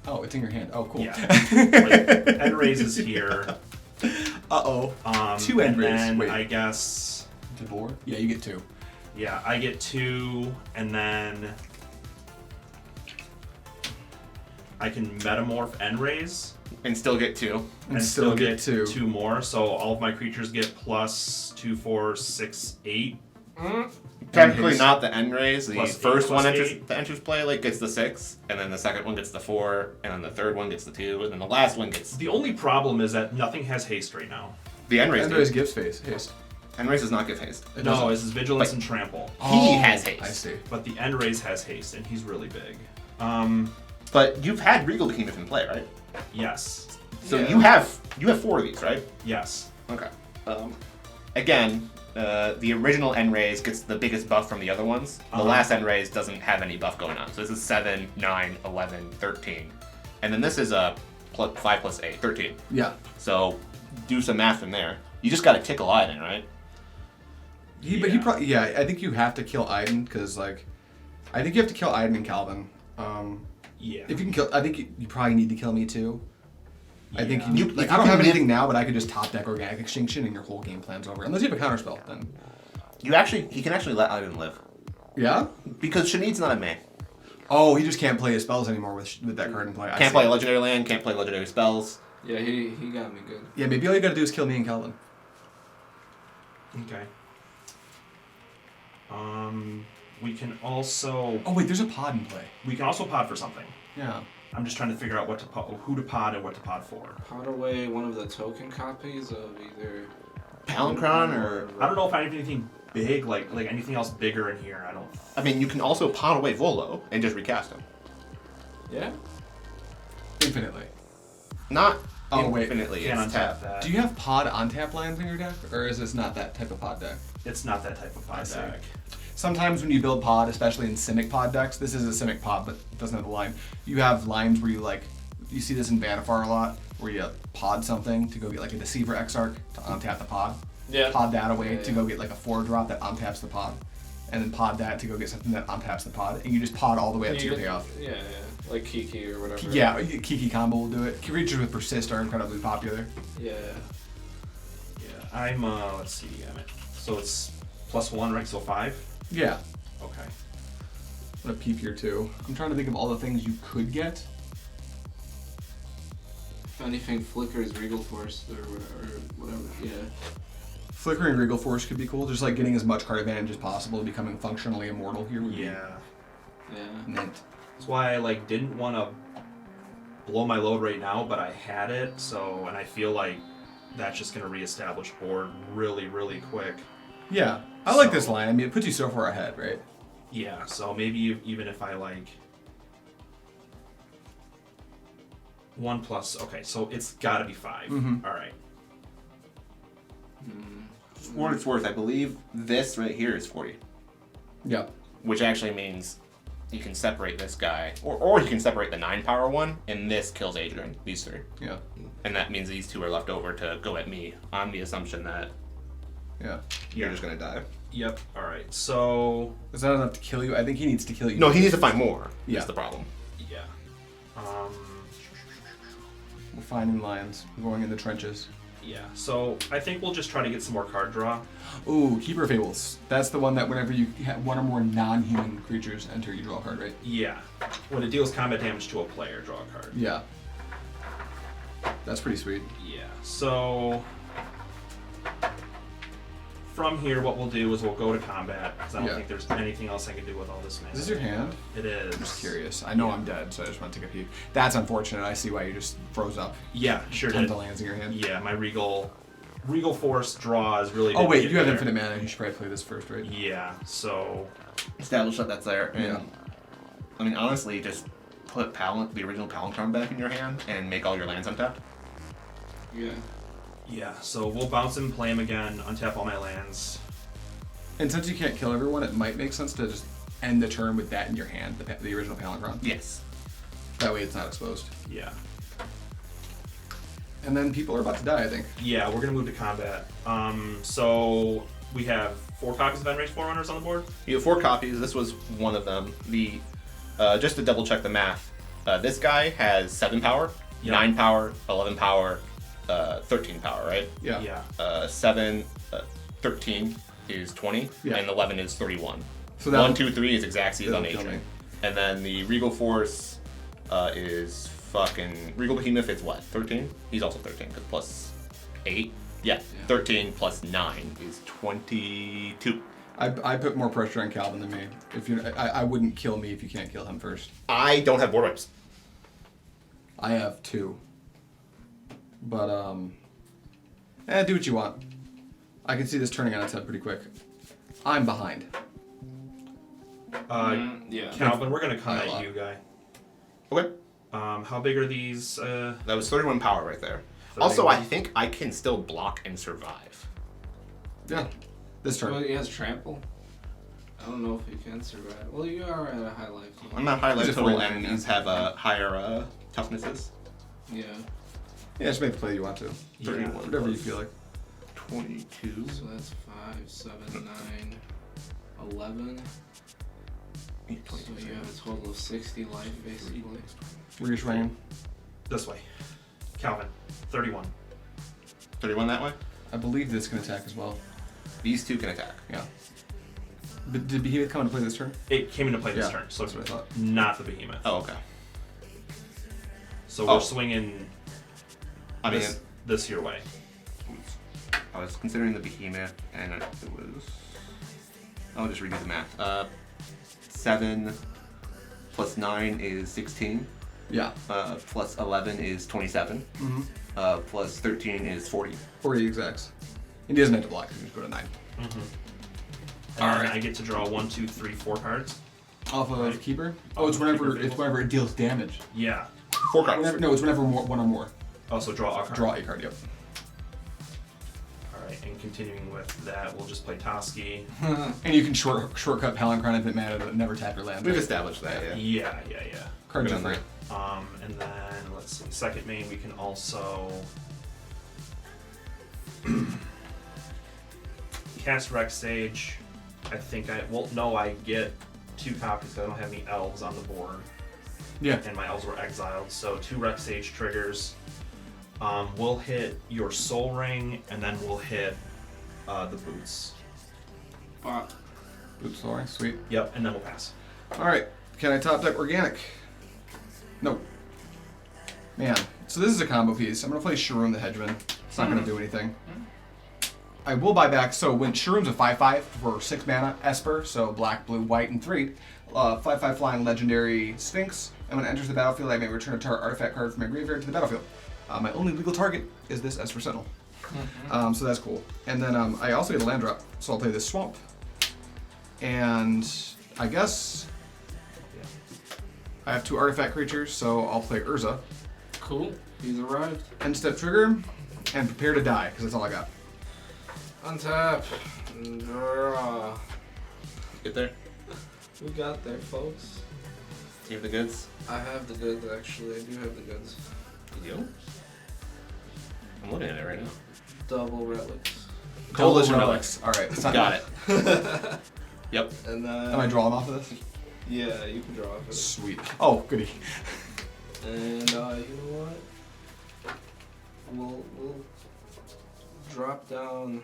Speaker 1: Oh, it's in your hand. Oh, cool.
Speaker 4: Yeah. Like, N-Raise is here.
Speaker 1: Uh-oh. 2
Speaker 4: and
Speaker 1: End Raise.
Speaker 4: then
Speaker 1: Wait.
Speaker 4: I guess.
Speaker 1: Devore? Yeah, you get 2.
Speaker 4: Yeah, I get 2, and then I can metamorph N-Raise.
Speaker 2: And still get 2.
Speaker 4: And
Speaker 1: still
Speaker 4: still
Speaker 1: get 2.
Speaker 4: 2 more, so all of my creatures get plus 2, 4, 6, 8.
Speaker 2: Technically not the end raise. The
Speaker 4: Plus
Speaker 2: first
Speaker 4: 8,
Speaker 2: one
Speaker 4: plus
Speaker 2: enters
Speaker 4: 8.
Speaker 2: the enters play like gets the 6, and then the second one gets the 4, and then the third one gets the 2, and then the last one gets
Speaker 4: The only problem is that nothing has haste right now.
Speaker 2: the end raise.
Speaker 1: End Raise gives haste.
Speaker 2: End raise does not give haste.
Speaker 1: It
Speaker 4: No,
Speaker 1: doesn't.
Speaker 4: it's his vigilance
Speaker 2: But-
Speaker 4: and trample.
Speaker 2: He has haste.
Speaker 1: I see.
Speaker 4: But the end raise has haste, and he's really big.
Speaker 2: But you've had Regal Behemoth in play, right?
Speaker 4: Yes.
Speaker 2: So
Speaker 3: Yeah.
Speaker 2: you have 4 of these, right?
Speaker 4: Yes.
Speaker 2: Okay. Again, the original end raise gets the biggest buff from the other ones. The
Speaker 4: Uh-huh.
Speaker 2: last end raise doesn't have any buff going on. So this is 7, 9, 11, 13. And then this is a 5 plus 8, 13.
Speaker 1: Yeah.
Speaker 2: So do some math from there. You just got to tickle Ajdin, right?
Speaker 1: But he probably, I think you have to kill Ajdin, because, like, I think you have to kill Ajdin and Calvin.
Speaker 4: Yeah.
Speaker 1: If you can kill, I think you probably need to kill me too. I think
Speaker 4: Yeah.
Speaker 1: you,
Speaker 2: If
Speaker 1: like,
Speaker 2: you
Speaker 1: I don't
Speaker 2: can
Speaker 1: have
Speaker 2: live-
Speaker 1: anything now, but I could just top deck Organic Extinction and your whole game plan's over. Unless you have a counterspell, then.
Speaker 2: He can actually let Ajdin live.
Speaker 1: Yeah?
Speaker 2: Because Shanid's not a May.
Speaker 1: Oh, he just can't play his spells anymore with that card in play. I
Speaker 2: Can't
Speaker 1: see.
Speaker 2: play a legendary land, can't play legendary spells.
Speaker 3: Yeah, he got me good.
Speaker 1: Yeah, maybe all you gotta do is kill me and Calvin.
Speaker 4: Okay. We can also
Speaker 1: Oh wait, there's a pod in play.
Speaker 4: pod for something.
Speaker 1: Yeah.
Speaker 4: I'm just trying to figure out who to pod and what to pod for.
Speaker 3: Pod away one of the token copies of either
Speaker 2: Palinchron or
Speaker 4: I don't know if I have anything big, like anything else bigger in here. I don't.
Speaker 2: I mean, you can also pawn away Volo and just recast him.
Speaker 3: Yeah.
Speaker 1: Infinitely.
Speaker 2: Not
Speaker 1: Oh, wait.
Speaker 2: infinitely.
Speaker 4: Can't
Speaker 2: It's
Speaker 4: untap
Speaker 2: tap.
Speaker 4: that.
Speaker 1: Do you have pod on tap lands in your deck, or is this not that type of pod deck?
Speaker 4: It's not that type of pod
Speaker 1: see.
Speaker 4: deck.
Speaker 1: Sometimes when you build pod, especially in Simic pod decks, this is a Simic pod, but it doesn't have the line. You have lines where you see this in Vanifar a lot, where you pod something to go get like a Deceiver Exarch to untap the pod.
Speaker 3: Yeah.
Speaker 1: Pod that away to
Speaker 3: Yeah.
Speaker 1: go get like a 4-drop that untaps the pod. And then pod that to go get something that untaps the pod. And you just pod all the way up to your payoff.
Speaker 3: Yeah, yeah. Like Kiki or whatever.
Speaker 1: Yeah, Kiki combo will do it. Creatures with Persist are incredibly popular.
Speaker 3: Yeah.
Speaker 4: Yeah, I'm let's see, so it's +1, right? So 5.
Speaker 1: Yeah.
Speaker 4: Okay.
Speaker 1: I'm gonna peep here too. I'm trying to think of all the things you could get.
Speaker 3: If anything flickers Regal Force or whatever. Yeah.
Speaker 1: Flickering Regal Force could be cool, just like getting as much card advantage as possible, becoming functionally immortal here would
Speaker 4: Yeah.
Speaker 3: Yeah.
Speaker 1: be mint.
Speaker 4: That's why I didn't want to blow my load right now, but I had it, and I feel like that's just gonna reestablish board really, really quick.
Speaker 1: Yeah, I like
Speaker 4: So-
Speaker 1: this line. I mean, it puts you so far ahead, right?
Speaker 4: Yeah, so maybe even if I 1+, okay, so it's gotta be 5.
Speaker 1: Mhm.
Speaker 4: All right.
Speaker 2: For what it's worth, I believe this right here is 40.
Speaker 1: Yeah.
Speaker 2: Which actually means you can separate this guy, or you can separate the 9-power one, and this kills Adrian, these 3.
Speaker 1: Yeah.
Speaker 2: And that means these 2 are left over to go at me on the assumption that
Speaker 1: Yeah.
Speaker 2: you're just gonna die.
Speaker 4: Yep. All right. So
Speaker 1: Is that enough to kill you? I think he needs to kill you.
Speaker 2: No, he needs to find more.
Speaker 1: Yeah.
Speaker 2: That's the problem.
Speaker 4: yeah.
Speaker 1: We're finding lions. We're going in the trenches.
Speaker 4: Yeah. So I think we'll just try to get some more card draw.
Speaker 1: Ooh, Keeper of Fables. That's the one that whenever you have one or more non-human creatures enter, you draw a card, right?
Speaker 4: Yeah. When it deals combat damage to a player, draw a card.
Speaker 1: Yeah. That's pretty sweet.
Speaker 4: Yeah. So from here, what we'll do is we'll go to combat because I don't
Speaker 1: Yeah.
Speaker 4: think there's anything else I can do with all this mana.
Speaker 1: Is this your hand?
Speaker 4: It is.
Speaker 1: I'm just curious. I know I'm dead, so I just want to take a peek. That's unfortunate. I see why you just froze up.
Speaker 4: Yeah, sure
Speaker 1: Tons
Speaker 4: did.
Speaker 1: of lands in your hand.
Speaker 4: Yeah, my Regal Force draw is really.
Speaker 1: Oh
Speaker 4: didn't
Speaker 1: wait,
Speaker 4: get
Speaker 1: you have
Speaker 4: there.
Speaker 1: infinite mana. You should probably play this first, right?
Speaker 4: Yeah. So
Speaker 2: Establish that that's there. And,
Speaker 1: Yeah.
Speaker 2: I mean, honestly, just put the original Palinchron back in your hand and make all your lands untapped.
Speaker 3: Yeah.
Speaker 4: yeah. So we'll bounce him, play him again, untap all my lands.
Speaker 1: And since you can't kill everyone, it might make sense to just end the turn with that in your hand, the original Palinchron.
Speaker 2: Yes.
Speaker 1: That way it's not exposed.
Speaker 4: Yeah.
Speaker 1: And then people are about to die, I think.
Speaker 4: Yeah, we're gonna move to combat. So we have 4 copies of Enraged Forerunners on the board.
Speaker 2: You have 4 copies. This was one of them. The just to double check the math, this guy has 7 power,
Speaker 4: Yeah.
Speaker 2: 9 power, 11 power, 13 power, right?
Speaker 1: Yeah.
Speaker 4: Yeah.
Speaker 2: 7, 13 is 20,
Speaker 1: Yeah.
Speaker 2: and 11 is 31.
Speaker 1: So
Speaker 2: 1, 2, 3 is Xaxes on
Speaker 1: that'll kill
Speaker 2: Adrian.
Speaker 1: me.
Speaker 2: And then the Regal Force is fucking Regal Behemoth is what? 13? He's also 13 because plus 8. Yeah, 13 plus 9 is 22.
Speaker 1: I put more pressure on Calvin than me. If you, I wouldn't kill me if you can't kill him first.
Speaker 2: I don't have board wipes.
Speaker 1: I have 2. But do what you want. I can see this turning on its head pretty quick. I'm behind.
Speaker 3: Yeah.
Speaker 4: Calvin, we're gonna come
Speaker 1: Not a lot.
Speaker 4: at you, guy.
Speaker 2: Okay.
Speaker 4: How big are these?
Speaker 2: That was 31 power right there.
Speaker 4: 31.
Speaker 2: Also, I think I can still block and survive.
Speaker 1: Yeah. This
Speaker 3: Well,
Speaker 1: turn.
Speaker 3: he has trample. I don't know if he can survive. Well, you are at a high life.
Speaker 2: I'm not high life
Speaker 1: He's a
Speaker 2: total,
Speaker 1: 49,
Speaker 2: and these have higher toughnesses.
Speaker 3: Yeah.
Speaker 1: Yeah, just make the play you want to.
Speaker 4: Yeah.
Speaker 1: 31, whatever you feel like.
Speaker 2: 22.
Speaker 3: So that's 5, 7, 9, 11. So you have a total of 60 life, basically.
Speaker 1: Where you swinging?
Speaker 4: This way. Calvin, 31.
Speaker 2: 31 that way?
Speaker 1: I believe this can attack as well.
Speaker 2: These 2 can attack.
Speaker 1: Yeah. But did Behemoth come into play this turn?
Speaker 4: It came into play this
Speaker 1: Yeah,
Speaker 4: turn, so
Speaker 1: that's what I thought.
Speaker 4: not the Behemoth.
Speaker 2: Oh, okay.
Speaker 4: So
Speaker 2: Oh.
Speaker 4: we're swinging
Speaker 2: I mean,
Speaker 4: this your way.
Speaker 2: I was considering the Behemoth, and it was... I'll just redo the math. 7 plus 9 is 16.
Speaker 1: Yeah.
Speaker 2: Plus 11 is 27. Plus 13 is 40.
Speaker 1: 40 exacts. And he doesn't have to block. He can just go to 9.
Speaker 4: And I get to draw 1, 2, 3, 4 cards.
Speaker 1: Off of Keeper? Oh, it's whenever it deals damage.
Speaker 4: Yeah.
Speaker 2: 4 cards.
Speaker 1: No, it's whenever one or more.
Speaker 4: Also draw a card.
Speaker 1: Draw a card, yep.
Speaker 4: Alright, and continuing with that, we'll just play Toski.
Speaker 1: And you can shortcut Palinchron if it matters, but never tap your land.
Speaker 2: We've established that, yeah.
Speaker 4: Yeah.
Speaker 1: Card
Speaker 2: Good on
Speaker 1: different.
Speaker 4: And then, let's see, second main, we can also cast Rex Sage. I think I get 2 copies because I don't have any elves on the board.
Speaker 1: Yeah.
Speaker 4: And my elves were exiled, so 2 Rex Sage triggers. We'll hit your Soul Ring, and then we'll hit the Boots.
Speaker 1: Oops, sorry. Sweet.
Speaker 4: Yep, and then we'll pass.
Speaker 1: Alright. Can I top deck Organic? No. Man. So this is a combo piece. I'm going to play Shroom the Hedgeman. It's not going to do anything. I will buy back. So when Shroom's a 5/5 for 6 mana, Esper, so black, blue, white, and 3. 5/5 flying legendary Sphinx. And when it enters the battlefield, I may return a target artifact card from my graveyard to the battlefield. My only legal target is this Esper Sentinel. So that's cool. And then I also get a land drop, so I'll play this Swamp. And I guess I have 2 artifact creatures, so I'll play Urza.
Speaker 3: Cool. He's arrived.
Speaker 1: End step trigger, and prepare to die, because that's all I got.
Speaker 3: Untap. Draw.
Speaker 2: Get there.
Speaker 3: We got there, folks.
Speaker 2: You have the goods?
Speaker 3: I have the goods, actually. I do have the goods.
Speaker 2: You do? I'm looking at it right now.
Speaker 3: Double relics.
Speaker 2: Coalition
Speaker 1: Relics. Alright,
Speaker 2: Got it. Yep.
Speaker 3: And then...
Speaker 1: Am I drawing off of this?
Speaker 3: Yeah, you can draw off of it.
Speaker 1: Sweet. Oh, goody.
Speaker 3: And you know what? We'll drop down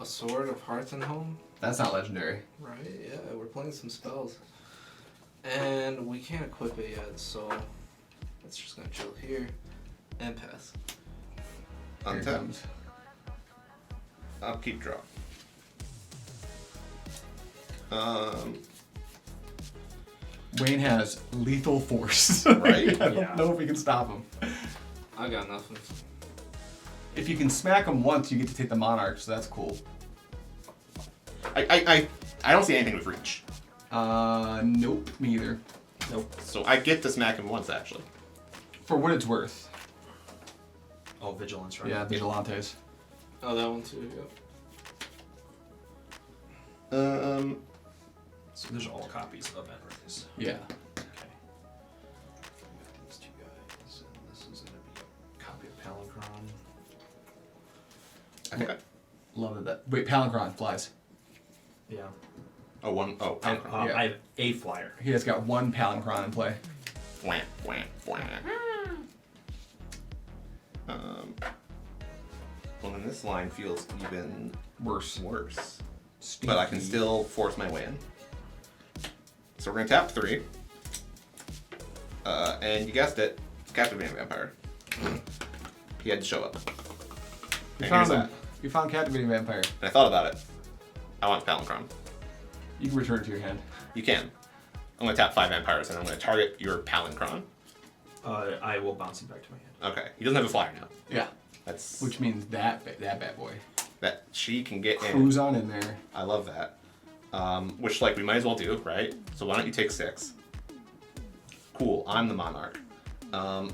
Speaker 3: a Sword of Hearth and Home.
Speaker 1: That's not legendary.
Speaker 3: Right, yeah, we're playing some spells. And we can't equip it yet, so it's just gonna chill here and pass.
Speaker 1: Here it
Speaker 2: Untap.
Speaker 1: comes.
Speaker 2: I'll keep draw.
Speaker 1: Wayne has lethal force.
Speaker 2: Right?
Speaker 1: I don't
Speaker 4: Yeah.
Speaker 1: know if we can stop him.
Speaker 3: I got nothing.
Speaker 1: If you can smack him once, you get to take the Monarch, so that's cool.
Speaker 2: I don't see anything with reach.
Speaker 1: Nope, me either.
Speaker 2: Nope. So I get to smack him once, actually.
Speaker 1: For what it's worth.
Speaker 4: Oh, Vigilance, right?
Speaker 1: Yeah, Vigilantes.
Speaker 3: Oh, that one too, yep.
Speaker 4: So there's all copies of Enrays.
Speaker 1: Yeah.
Speaker 4: Okay. We got these 2 guys, and this is going to be a copy of Palinchron.
Speaker 2: I think I...
Speaker 1: Love that. Wait, Palinchron flies.
Speaker 4: Yeah.
Speaker 2: Oh, one... Oh,
Speaker 4: And,
Speaker 2: Palinchron.
Speaker 1: Yeah.
Speaker 4: I have a flyer.
Speaker 1: He has got 1 Palinchron in play.
Speaker 2: Wham, wham, wham. Well, then this line feels even
Speaker 1: Worse.
Speaker 2: worse. But I can still force my way in. So we're going to tap 3. And you guessed it, Captivating Vampire. He had to show up.
Speaker 1: You
Speaker 2: And
Speaker 1: found
Speaker 2: here's
Speaker 1: him.
Speaker 2: that.
Speaker 1: You found Captivating Vampire.
Speaker 2: And I thought about it. I want Palinchron.
Speaker 1: You can return it to your hand.
Speaker 2: You can. I'm going to tap 5 Vampires, and I'm going to target your Palinchron.
Speaker 4: I will bounce him back to my hand.
Speaker 2: Okay. He doesn't have a flyer now.
Speaker 1: Yeah.
Speaker 2: That's
Speaker 1: Which means that bad boy.
Speaker 2: that she can get in.
Speaker 1: Cruise on in there.
Speaker 2: I love that. Which, like, we might as well do, right? So why don't you take 6? Cool, I'm the Monarch. Then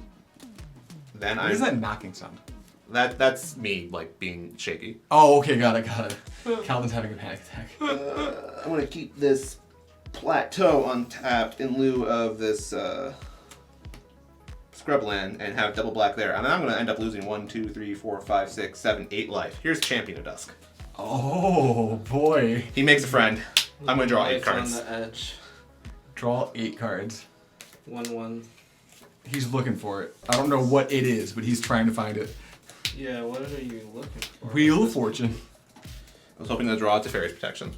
Speaker 1: What is that knocking sound?
Speaker 2: That's me, like, being shaky.
Speaker 1: Oh, okay, got it. Calvin's having a panic attack.
Speaker 2: I'm gonna keep this plateau untapped in lieu of this Scrubland and have double black there. And then I'm gonna end up losing 1, 2, 3, 4, 5, 6, 7, 8 life. Here's Champion of Dusk.
Speaker 1: Oh, boy.
Speaker 2: He makes a friend. I'm gonna draw 8
Speaker 3: Life
Speaker 2: cards.
Speaker 3: on the edge.
Speaker 1: Draw 8 cards.
Speaker 3: 1/1.
Speaker 1: He's looking for it. I don't know what it is, but he's trying to find it.
Speaker 3: Yeah, what are you looking for?
Speaker 1: Wheel of Fortune.
Speaker 2: I was hoping to draw Teferi's Protection.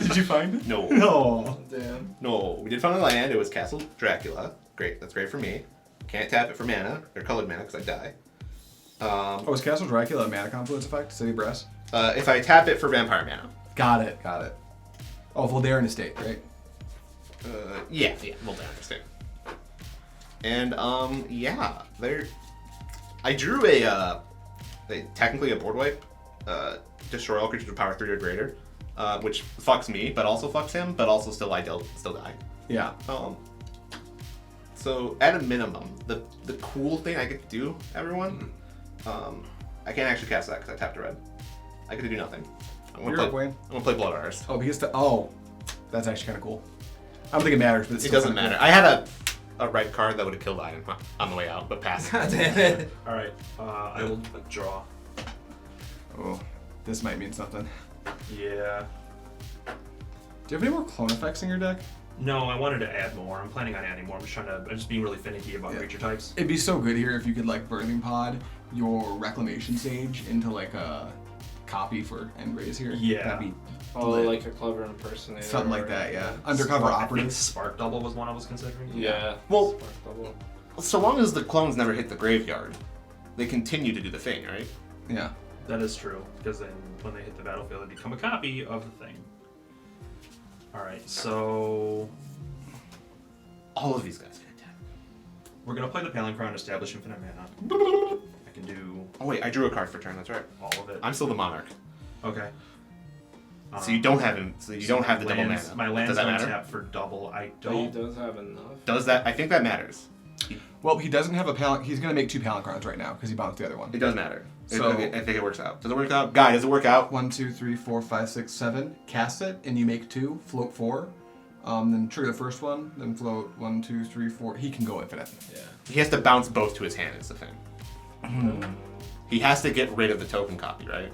Speaker 1: Did you find it?
Speaker 2: No.
Speaker 1: No.
Speaker 3: Damn.
Speaker 2: No, we did find a land. It was Castle Dracula. Great, that's great for me. Can't tap it for mana, or colored mana, because I die.
Speaker 1: Oh, is Castle Dracula a mana confluence effect? City Brass?
Speaker 2: If I tap it for vampire mana.
Speaker 1: Got it. Oh, Voldaren Estate, right?
Speaker 2: Yeah, we'll understand. And yeah, I drew technically a board wipe. Destroy all creatures with power 3 or greater, which fucks me, but also fucks him, but also still die.
Speaker 1: Yeah.
Speaker 2: So at a minimum, the cool thing I get to do, everyone, I can't actually cast that because I tapped a red. I get to do nothing. I'm gonna play Blood Artist.
Speaker 1: Oh, that's actually kind of cool. I don't think it matters, but
Speaker 2: It doesn't matter. I had a red card that would have killed Ajdin on the way out, but passed.
Speaker 3: Damn it.
Speaker 4: All right, I will draw.
Speaker 1: Oh, this might mean something.
Speaker 4: Yeah.
Speaker 1: Do you have any more clone effects in your deck?
Speaker 4: No, I wanted to add more. I'm planning on adding more. I'm just being really finicky about creature types.
Speaker 1: It'd be so good here if you could like Birthing Pod your Reclamation Sage into like a copy for Engraze here.
Speaker 4: Yeah.
Speaker 1: That'd be
Speaker 3: Oh, like a clever impersonator.
Speaker 1: something like that, yeah. Undercover
Speaker 4: I think
Speaker 1: operative.
Speaker 4: Spark Double was one I was considering.
Speaker 3: Yeah.
Speaker 2: Well-
Speaker 3: Spark double.
Speaker 2: So long as the clones never hit the graveyard, they continue to do the thing, right?
Speaker 1: Yeah.
Speaker 4: That is true, because then when they hit the battlefield, they become a copy of the thing. Alright, so
Speaker 2: All of these guys can attack.
Speaker 4: we're going to play the Palancron, establish infinite mana. I can do
Speaker 2: Oh wait, I drew a card for turn. That's right.
Speaker 4: all of it.
Speaker 2: I'm still the monarch.
Speaker 4: Okay.
Speaker 2: So you don't have him. So you don't have the double
Speaker 4: lands,
Speaker 2: mana.
Speaker 4: My lands
Speaker 2: Does that
Speaker 4: don't
Speaker 2: matter?
Speaker 4: tap for double. I
Speaker 3: But he
Speaker 4: don't.
Speaker 3: does have enough.
Speaker 2: Does that? I think that matters.
Speaker 1: Well, he doesn't have a he's gonna make 2 Palancrons right now because he bounced the other one.
Speaker 2: It does matter.
Speaker 1: So-
Speaker 2: I think it works out. Does it work out? Guy, does it work out?
Speaker 1: 1, 2, 3, 4, 5, 6, 7. Cast it, and you make 2. Float 4. Then trigger the first one. Then float 1, 2, 3, 4. He can go infinite.
Speaker 3: Yeah.
Speaker 2: He has to bounce both to his hand. Is the thing. He has to get rid of the token copy, right?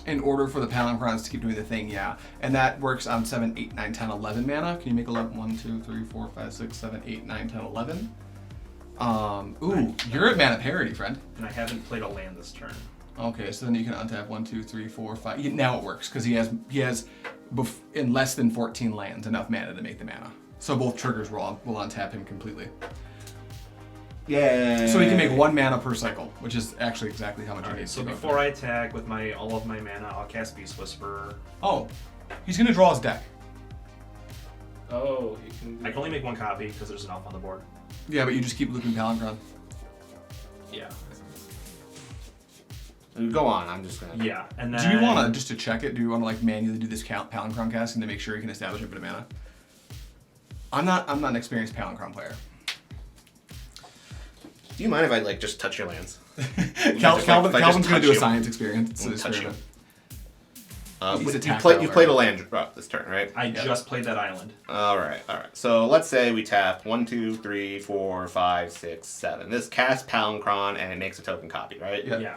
Speaker 1: In order for the Palancrons to keep doing the thing, yeah. And that works on 7, 8, 9, 10, 11 mana. Can you make 11? 1, 2, 3, 4, 5, 6, 7, 8, 9, 10, 11. You're at mana parity, friend.
Speaker 4: And I haven't played a land this turn.
Speaker 1: Okay, so then you can untap 1, 2, 3, 4, 5. Now it works because he has in less than 14 lands enough mana to make the mana. So both triggers will untap him completely.
Speaker 2: Yeah.
Speaker 1: So he can make 1 mana per cycle, which is actually exactly how much he
Speaker 4: Alright,
Speaker 1: needs.
Speaker 4: so
Speaker 1: to go
Speaker 4: before I attack with all of my mana, I'll cast Beast Whisperer.
Speaker 1: Oh, he's gonna draw his deck.
Speaker 3: Oh, you can.
Speaker 4: I can only make 1 copy because there's an elf on the board.
Speaker 1: Yeah, but you just keep looping Palancron.
Speaker 4: Yeah.
Speaker 2: Go on. I'm just gonna.
Speaker 4: Yeah, and then.
Speaker 1: Do you want to, just to check it, do you want to like manually do this Palancron casting to make sure you can establish infinite mana? I'm not an experienced Palancron player.
Speaker 2: Do you mind if I like just touch your lands?
Speaker 1: Calvin's
Speaker 2: touch
Speaker 1: gonna do a
Speaker 2: you.
Speaker 1: science experience.
Speaker 2: Touch you.
Speaker 1: experiment.
Speaker 2: You
Speaker 1: attacked
Speaker 2: played a
Speaker 1: earlier.
Speaker 2: land this turn, right?
Speaker 4: I just played that island.
Speaker 2: All right. So let's say we tap 1, 2, 3, 4, 5, 6, 7. This casts Palancron and it makes a token copy, right?
Speaker 1: Yeah.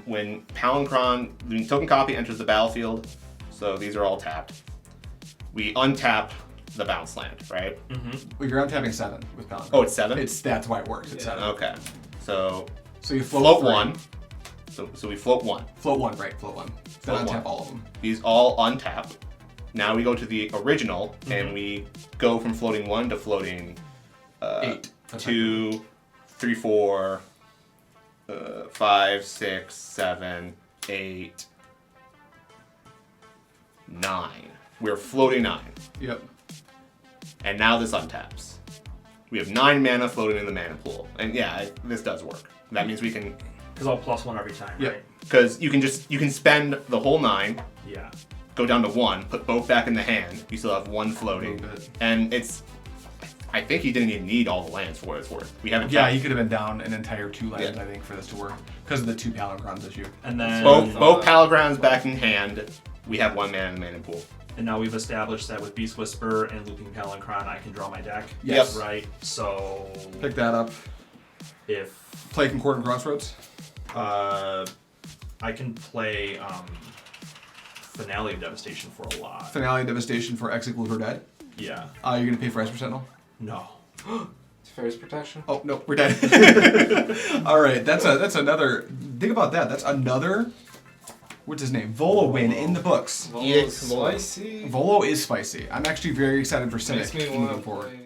Speaker 2: When token copy enters the battlefield, so these are all tapped. We untap the bounce land, right?
Speaker 1: Well, you're untapping 7 with Palancron.
Speaker 2: Oh, it's 7.
Speaker 1: That's why it works. It's 7.
Speaker 2: Okay. So
Speaker 1: So you
Speaker 2: float
Speaker 1: three.
Speaker 2: 1. So we float 1.
Speaker 1: Float 1, right? Float 1. Then
Speaker 2: Float
Speaker 1: untap
Speaker 2: one.
Speaker 1: all of them.
Speaker 2: These all untap. Now we go to the original and we go from floating 1 to floating
Speaker 1: 8.
Speaker 2: 2, 3, 4, 5, 6, 7, 8, 9. We're floating 9.
Speaker 1: Yep.
Speaker 2: And now this untaps. We have 9 mana floating in the mana pool. And yeah, this does work. That means we can,
Speaker 4: Because I'll +1 every time,
Speaker 1: Yep.
Speaker 4: right?
Speaker 2: because you can spend the whole 9,
Speaker 4: Yeah.
Speaker 2: go down to 1, put both back in the hand. You still have 1 floating.
Speaker 1: Little bit.
Speaker 2: And I think he didn't even need all the lands for what it's worth. We haven't
Speaker 1: Yeah,
Speaker 2: tapped-
Speaker 1: he could have been down an entire 2 lands,
Speaker 2: Yeah.
Speaker 1: I think, for this to work. Because of the 2 Palancrons issue.
Speaker 4: And then.
Speaker 2: both Palagrons back in hand. We have 1 mana in the mana pool.
Speaker 4: And now we've established that with Beast Whisper and Looping Palancron, I can draw my deck.
Speaker 1: Yes.
Speaker 4: Right? So.
Speaker 1: Pick that up.
Speaker 4: If.
Speaker 1: Play Concordant Crossroads.
Speaker 4: I can play Finale of Devastation for a lot.
Speaker 1: Finale Devastation for Execute We're Dead.
Speaker 4: Yeah.
Speaker 1: You're going to pay for Esper Sentinel?
Speaker 4: No.
Speaker 3: Ferris protection.
Speaker 1: Oh, no, we're dead. All right, that's another. Think about that. That's another. What's his name? Volo win in the books.
Speaker 3: Volo's
Speaker 2: Yes, Volo.
Speaker 3: spicy.
Speaker 1: Volo is spicy. I'm actually very excited for
Speaker 3: Makes
Speaker 1: Cynic
Speaker 3: me
Speaker 1: moving
Speaker 3: want to
Speaker 1: forward.
Speaker 3: play